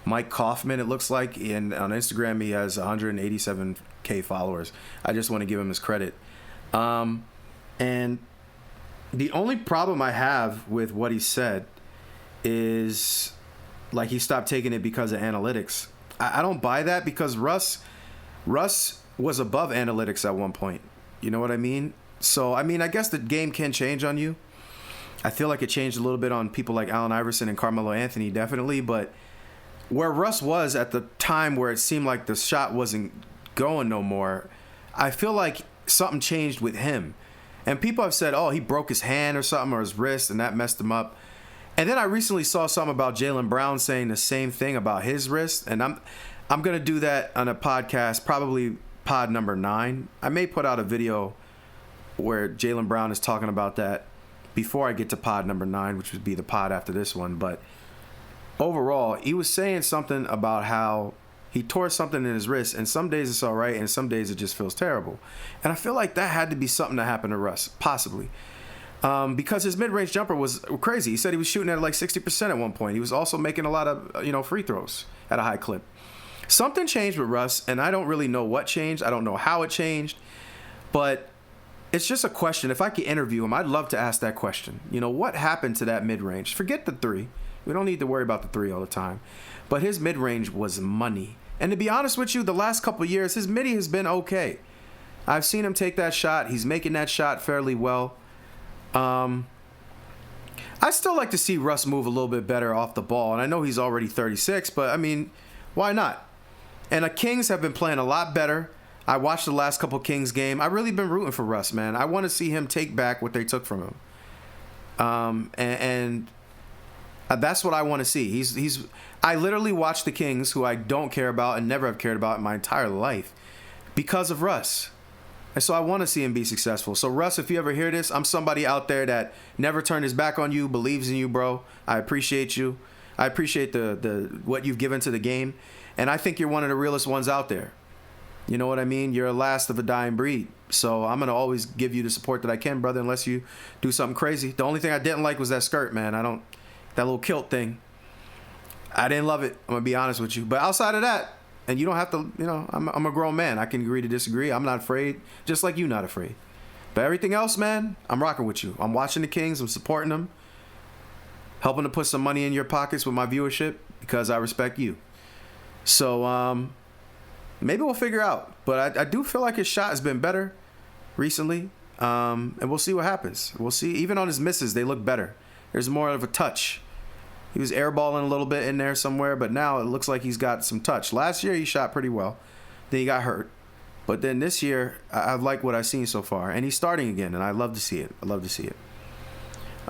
Mike Kaufman, it looks like. And on Instagram, he has 187K followers. I just want to give him his credit. And the only problem I have with what he said is like he stopped taking it because of analytics. I don't buy that because Russ was above analytics at one point. You know what I mean? So, I mean, I guess the game can change on you. I feel like it changed a little bit on people like Allen Iverson and Carmelo Anthony, definitely. But where Russ was at the time where it seemed like the shot wasn't going no more, I feel like something changed with him. And people have said, oh, he broke his hand or something or his wrist and that messed him up. And then I recently saw something about Jalen Brown saying the same thing about his wrist. And I'm going to do that on a podcast, probably pod number 9. I may put out a video where Jalen Brown is talking about that before I get to pod number 9, which would be the pod after this one. But overall, he was saying something about how he tore something in his wrist, and some days it's all right, and some days it just feels terrible. And I feel like that had to be something that happened to Russ, possibly. Because his mid-range jumper was crazy. He said he was shooting at like 60% at one point. He was also making a lot of, free throws at a high clip. Something changed with Russ, and I don't really know what changed. I don't know how it changed. But it's just a question. If I could interview him, I'd love to ask that question. What happened to that mid-range? Forget the 3. We don't need to worry about the 3 all the time. But his mid-range was money. And to be honest with you, the last couple of years, his midi has been okay. I've seen him take that shot. He's making that shot fairly well. I still like to see Russ move a little bit better off the ball. And I know he's already 36, but, I mean, why not? And the Kings have been playing a lot better. I watched the last couple Kings game. I've really been rooting for Russ, man. I want to see him take back what they took from him. And that's what I want to see. I literally watch the Kings, who I don't care about and never have cared about in my entire life, because of Russ. And so I want to see him be successful. So Russ, if you ever hear this, I'm somebody out there that never turned his back on you, believes in you, bro. I appreciate you. I appreciate the what you've given to the game. And I think you're one of the realest ones out there. You know what I mean? You're a last of a dying breed. So I'm going to always give you the support that I can, brother, unless you do something crazy. The only thing I didn't like was that skirt, man. That little kilt thing. I didn't love it. I'm going to be honest with you. But outside of that, and you don't have to, I'm a grown man. I can agree to disagree. I'm not afraid, just like you not afraid. But everything else, man, I'm rocking with you. I'm watching the Kings. I'm supporting them. Helping to put some money in your pockets with my viewership because I respect you. So maybe we'll figure out. But I do feel like his shot has been better recently. And we'll see what happens. We'll see. Even on his misses, they look better. There's more of a touch. He was airballing a little bit in there somewhere, but now it looks like he's got some touch. Last year, he shot pretty well. Then he got hurt. But then this year, I like what I've seen so far. And he's starting again, and I love to see it.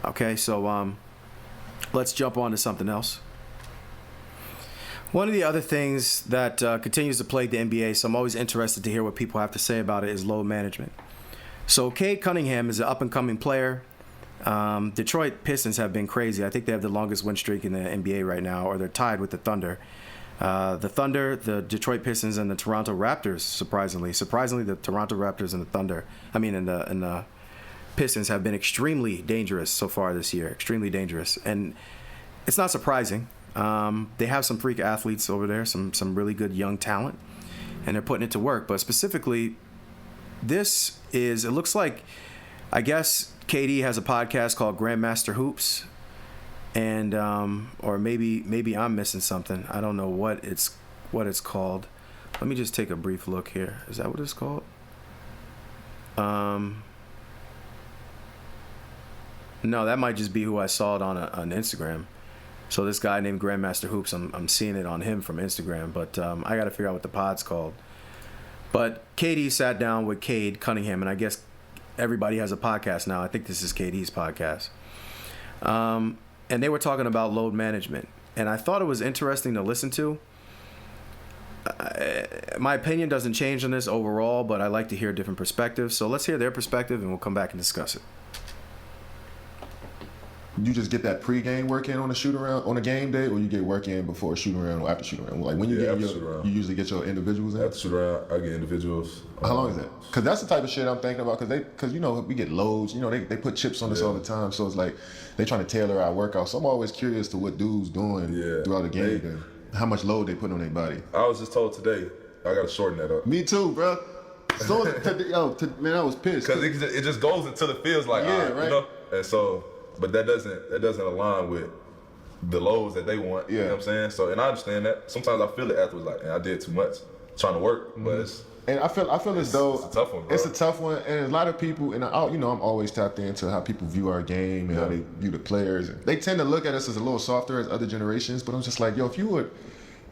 Okay, so let's jump on to something else. One of the other things that continues to plague the NBA, so I'm always interested to hear what people have to say about it, is load management. So Cade Cunningham is an up-and-coming player. Detroit Pistons have been crazy. I think they have the longest win streak in the NBA right now, or they're tied with the Thunder. The Thunder, the Detroit Pistons, and the Toronto Raptors, surprisingly, the Toronto Raptors and the Thunder, and the Pistons have been extremely dangerous so far this year, extremely dangerous. And it's not surprising. They have some freak athletes over there, some really good young talent, and they're putting it to work. But specifically, it looks like, I guess, KD has a podcast called Grandmaster Hoops, and or maybe I'm missing something. I don't know what it's called. Let me just take a brief look here. Is that what it's called? No, that might just be who I saw it on Instagram. So this guy named Grandmaster Hoops, I'm seeing it on him from Instagram, but I got to figure out what the pod's called. But KD sat down with Cade Cunningham, and I guess everybody has a podcast now. I think this is KD's podcast. And they were talking about load management. And I thought it was interesting to listen to. My opinion doesn't change on this overall, but I like to hear different perspectives. So let's hear their perspective, and we'll come back and discuss it. You just get that pre-game work in on a shoot around on a game day, or you get work in before a shoot around or after shoot around? Like when you get you usually get your individuals in. After shoot around, I get individuals. How long is that? Because that's the type of shit I'm thinking about. Because you know we get loads. You know they put chips on us all the time, so it's like they trying to tailor our workout. So I'm always curious to what dudes doing throughout the game and how much load they put on their body. I was just told today I gotta shorten that up. Me too, bro. So man, I was pissed because it just goes until it feels like right. You know, and so. But that doesn't align with the lows that they want. You know what I'm saying? So, and I understand that. Sometimes I feel it afterwards, like, I did too much trying to work, but it's. And I feel as though it's a tough one, bro. It's a tough one, and a lot of people, and I'm always tapped into how people view our game and how they view the players. And they tend to look at us as a little softer as other generations, but I'm just like, yo, if you would.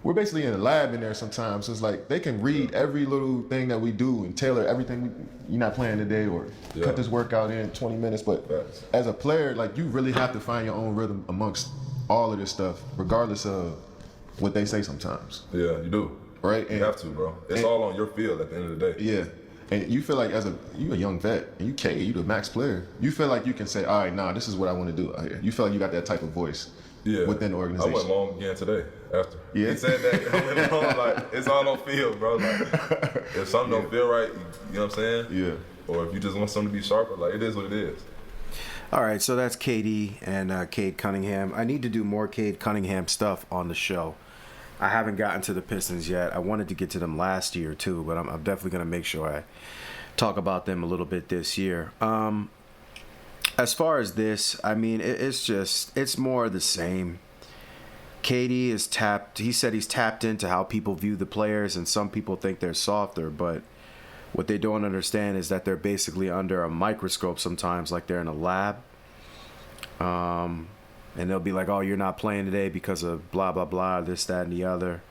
We're basically in a lab in there sometimes. So it's like they can read every little thing that we do and tailor everything. You're not playing today, or cut this workout in 20 minutes. But as a player, like you really have to find your own rhythm amongst all of this stuff, regardless of what they say sometimes. Yeah, you do. Right? You have to, bro. It's all on your field at the end of the day. Yeah. And you feel like you a young vet, and you Cade, you the max player. You feel like you can say, all right, nah, this is what I want to do out here. You feel like you got that type of voice within the organization. I went long again today after. Yeah. He said that. I went long, like, it's all on field, bro. Like, if something don't feel right, you know what I'm saying? Yeah. Or if you just want something to be sharper, like, it is what it is. All right, so that's KD and Cade Cunningham. I need to do more Cade Cunningham stuff on the show. I haven't gotten to the Pistons yet. I wanted to get to them last year, too, but I'm definitely going to make sure I talk about them a little bit this year. As far as this, I mean, it's more the same. KD is tapped. He said he's tapped into how people view the players, and some people think they're softer, but what they don't understand is that they're basically under a microscope sometimes, like they're in a lab. And they'll be like, oh, you're not playing today because of blah, blah, blah, this, that, and the other.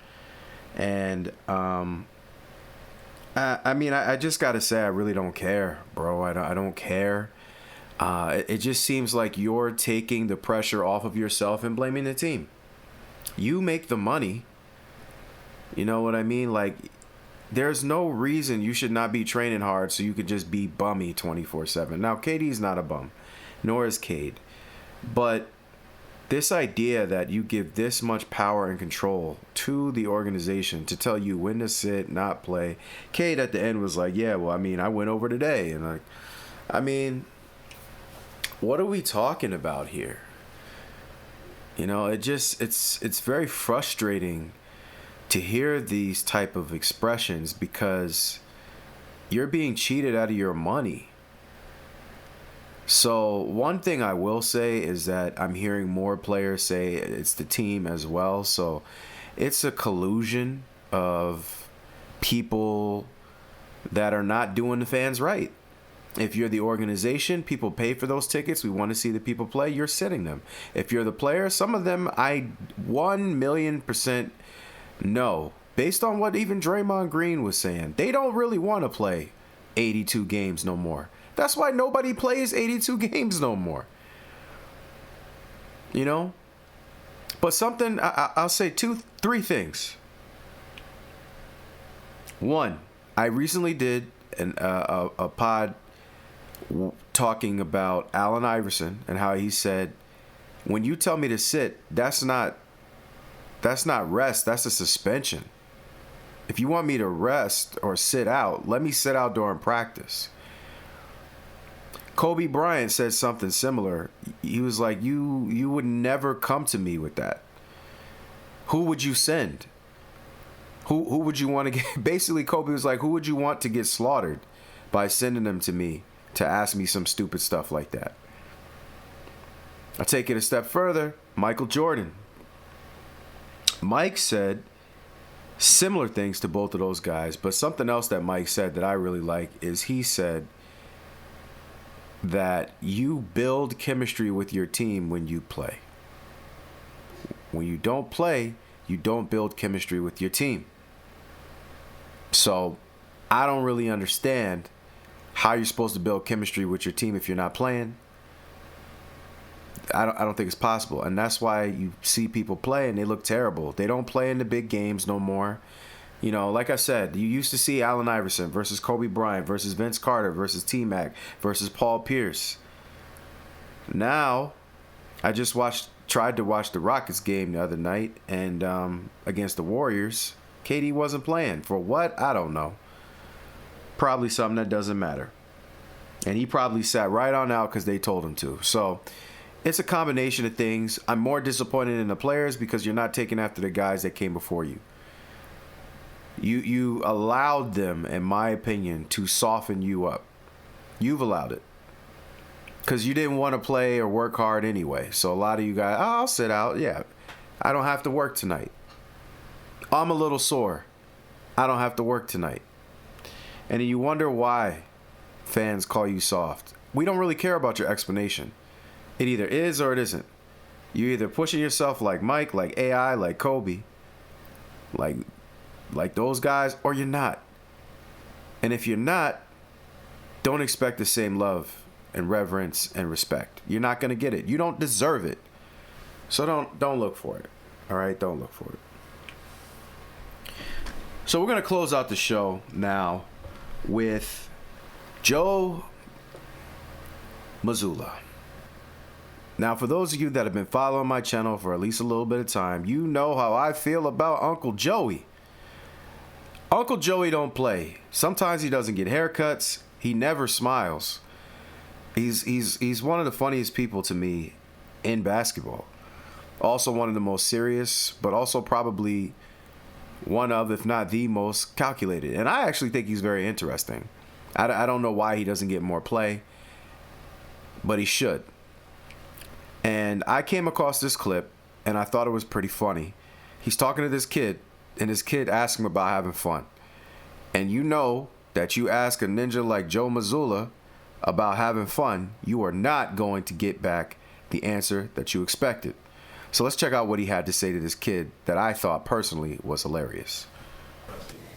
And, I mean, I just got to say, I really don't care, bro. I don't care. It just seems like you're taking the pressure off of yourself and blaming the team. You make the money. You know what I mean? Like, there's no reason you should not be training hard so you could just be bummy 24/7. Now, KD's not a bum, nor is Cade. But this idea that you give this much power and control to the organization to tell you when to sit, not play. Cade at the end was like, yeah, well, I mean, I went over today. And like, I mean, what are we talking about here? You know, it's very frustrating to hear these type of expressions because you're being cheated out of your money. So one thing I will say is that I'm hearing more players say it's the team as well. So it's a collusion of people that are not doing the fans right. If you're the organization, people pay for those tickets. We want to see the people play. You're sitting them. If you're the player, some of them I 1,000,000% know. Based on what even Draymond Green was saying, they don't really want to play 82 games no more. That's why nobody plays 82 games no more. You know? But something, I'll say 3 things. One, I recently did a pod talking about Allen Iverson and how he said, when you tell me to sit, that's not rest, that's a suspension. If you want me to rest or sit out, let me sit out during practice. Kobe Bryant said something similar. He was like, you would never come to me with that. Who would you send? Who would you want to get? Basically, Kobe was like, who would you want to get slaughtered by sending them to me to ask me some stupid stuff like that? I'll take it a step further. Michael Jordan. Mike said similar things to both of those guys, but something else that Mike said that I really like is he said that you build chemistry with your team when you play. When you don't play, you don't build chemistry with your team. So I don't really understand how you're supposed to build chemistry with your team if you're not playing, I don't think it's possible. And that's why you see people play and they look terrible. They don't play in the big games no more. You know, like I said, you used to see Allen Iverson versus Kobe Bryant versus Vince Carter versus T-Mac versus Paul Pierce. Now, I just tried to watch the Rockets game the other night, and against the Warriors, KD wasn't playing. For what? I don't know. Probably something that doesn't matter. And he probably sat right on out because they told him to. So it's a combination of things. I'm more disappointed in the players because you're not taking after the guys that came before you. You allowed them, in my opinion, to soften you up. You've allowed it. Because you didn't want to play or work hard anyway. So a lot of you guys, I'll sit out. Yeah, I don't have to work tonight. I'm a little sore. I don't have to work tonight. And you wonder why fans call you soft. We don't really care about your explanation. It either is or it isn't. You're either pushing yourself like Mike, like AI, like Kobe, like those guys, or you're not. And if you're not, don't expect the same love and reverence and respect. You're not going to get it. You don't deserve it. So don't look for it. All right? Don't look for it. So we're going to close out the show now with Joe Mazzulla. Now, for those of you that have been following my channel for at least a little bit of time, you know how I feel about Uncle Joey. Uncle Joey don't play. Sometimes he doesn't get haircuts. He never smiles. He's one of the funniest people to me in basketball. Also one of the most serious, but also probably one of, if not the most calculated. And I actually think he's very interesting. I don't know why he doesn't get more play, but he should. And I came across this clip, and I thought it was pretty funny. He's talking to this kid, and this kid asks him about having fun. And you know that you ask a ninja like Joe Mazzulla about having fun, you are not going to get back the answer that you expected. So let's check out what he had to say to this kid that I thought personally was hilarious.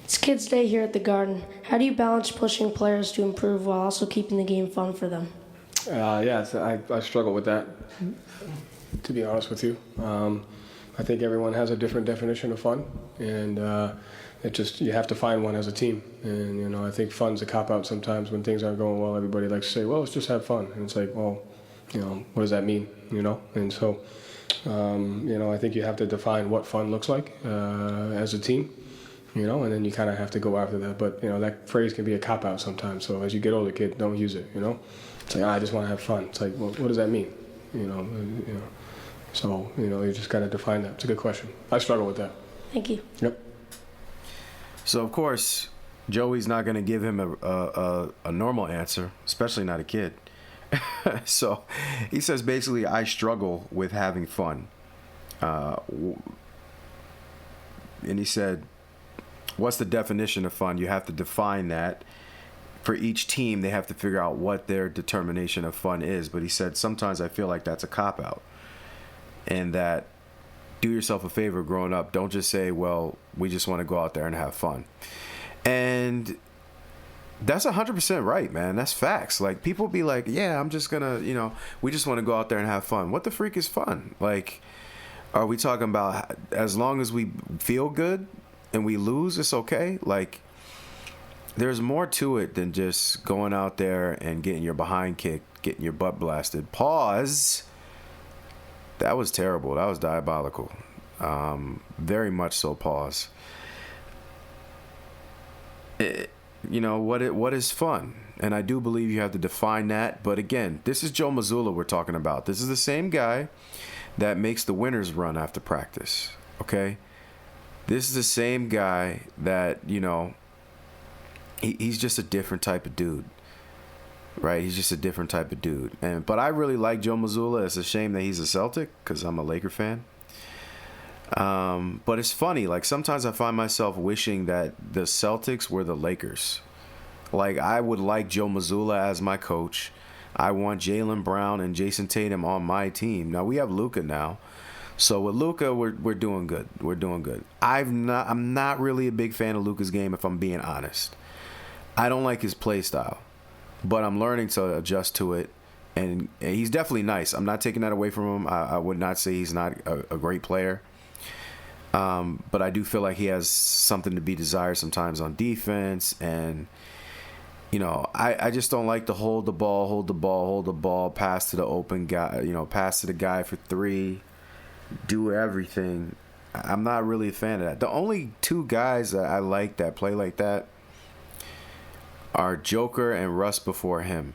It's Kids Day here at the Garden. How do you balance pushing players to improve while also keeping the game fun for them? I struggle with that, to be honest with you. I think everyone has a different definition of fun, and you have to find one as a team. And, I think fun's a cop-out sometimes when things aren't going well. Everybody likes to say, well, let's just have fun. And it's like, well, what does that mean, And so, I think you have to define what fun looks like as a team, and then you kind of have to go after that. But, that phrase can be a cop-out sometimes. So as you get older, kid, don't use it, It's like, I just want to have fun. It's like, well, what does that mean? So, you just got to define that. It's a good question. I struggle with that. Thank you. Yep. So, of course, Joey's not going to give him a normal answer, especially not a kid. So he says, basically, I struggle with having fun. And he said, what's the definition of fun? You have to define that. For each team, they have to figure out what their determination of fun is. But he said, sometimes I feel like that's a cop-out. And that, do yourself a favor growing up. Don't just say, well, we just want to go out there and have fun. And that's 100% right, man. That's facts. Like, people be like, yeah, I'm just going to, we just want to go out there and have fun. What the freak is fun? Like, are we talking about as long as we feel good and we lose, it's okay? Like, there's more to it than just going out there and getting your behind kicked, getting your butt blasted. Pause. That was terrible. That was diabolical. Very much so. Pause. What is fun? And I do believe you have to define that. But again, this is Joe Mazzulla we're talking about. This is the same guy that makes the winners run after practice. Okay? This is the same guy that, he's just a different type of dude. Right? He's just a different type of dude. But I really like Joe Mazzulla. It's a shame that he's a Celtic because I'm a Laker fan. But it's funny. Like, sometimes I find myself wishing that the Celtics were the Lakers. Like, I would like Joe Mazzulla as my coach. I want Jalen Brown and Jason Tatum on my team. Now, we have Luka now. So with Luka, we're doing good. We're doing good. I'm not really a big fan of Luka's game, if I'm being honest. I don't like his play style. but I'm learning to adjust to it. And he's definitely nice. I'm not taking that away from him. I would not say he's not a great player. But I do feel like he has something to be desired sometimes on defense. And, you know, I just don't like to hold the ball, pass to the open guy, you know, pass to the guy for three, do everything. I'm not really a fan of that. The only two guys that I like that play like that are Joker and Russ before him.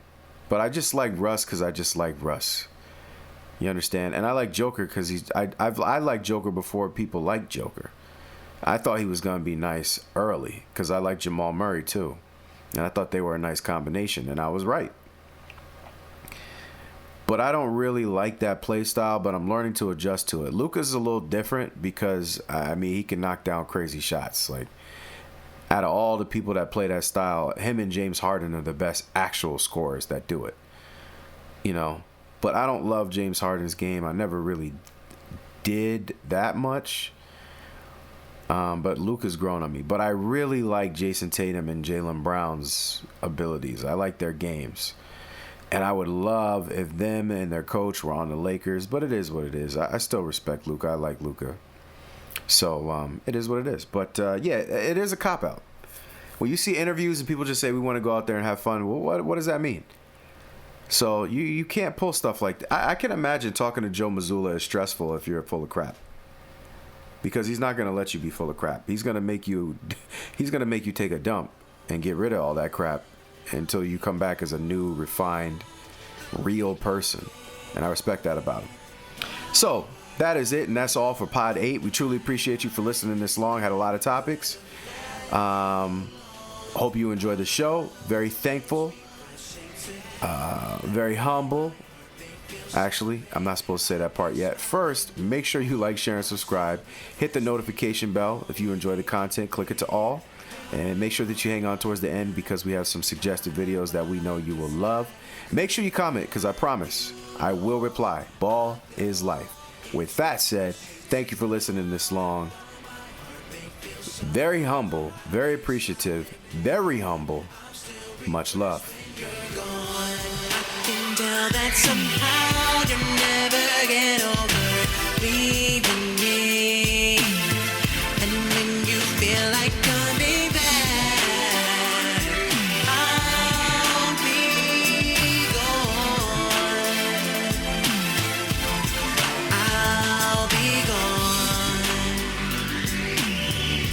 But I just like Russ because I just like Russ. You understand? And I like Joker because I like Joker before people like Joker. I thought he was going to be nice early because I like Jamal Murray too. And I thought they were a nice combination, and I was right. But I don't really like that play style, but I'm learning to adjust to it. Luka's a little different because, I mean, he can knock down crazy shots. Like, out of all the people that play that style, him and James Harden are the best actual scorers that do it. You know? But I don't love James Harden's game. I never really did that much. But Luka's grown on me. But I really like Jason Tatum and Jalen Brown's abilities. I like their games. And I would love if them and their coach were on the Lakers. But it is what it is. I still respect Luka. I like Luka. So it is what it is. But, yeah, it is a cop-out. When you see interviews and people just say we want to go out there and have fun, well, what does that mean? So you can't pull stuff like that. I can imagine talking to Joe Mazzulla is stressful if you're full of crap. Because he's not going to let you be full of crap. He's going to make you take a dump and get rid of all that crap until you come back as a new, refined, real person. And I respect that about him. So that is it, and that's all for Pod 8. We truly appreciate you for listening this long. Had a lot of topics. Hope you enjoyed the show. Very thankful. Very humble. Actually, I'm not supposed to say that part yet. First, make sure you like, share, and subscribe. Hit the notification bell if you enjoy the content. Click it to all. And make sure that you hang on towards the end because we have some suggested videos that we know you will love. Make sure you comment because I promise I will reply. Ball is life. With that said, thank you for listening this long. Very humble, very appreciative, very humble. Much love. That somehow you never get over leaving.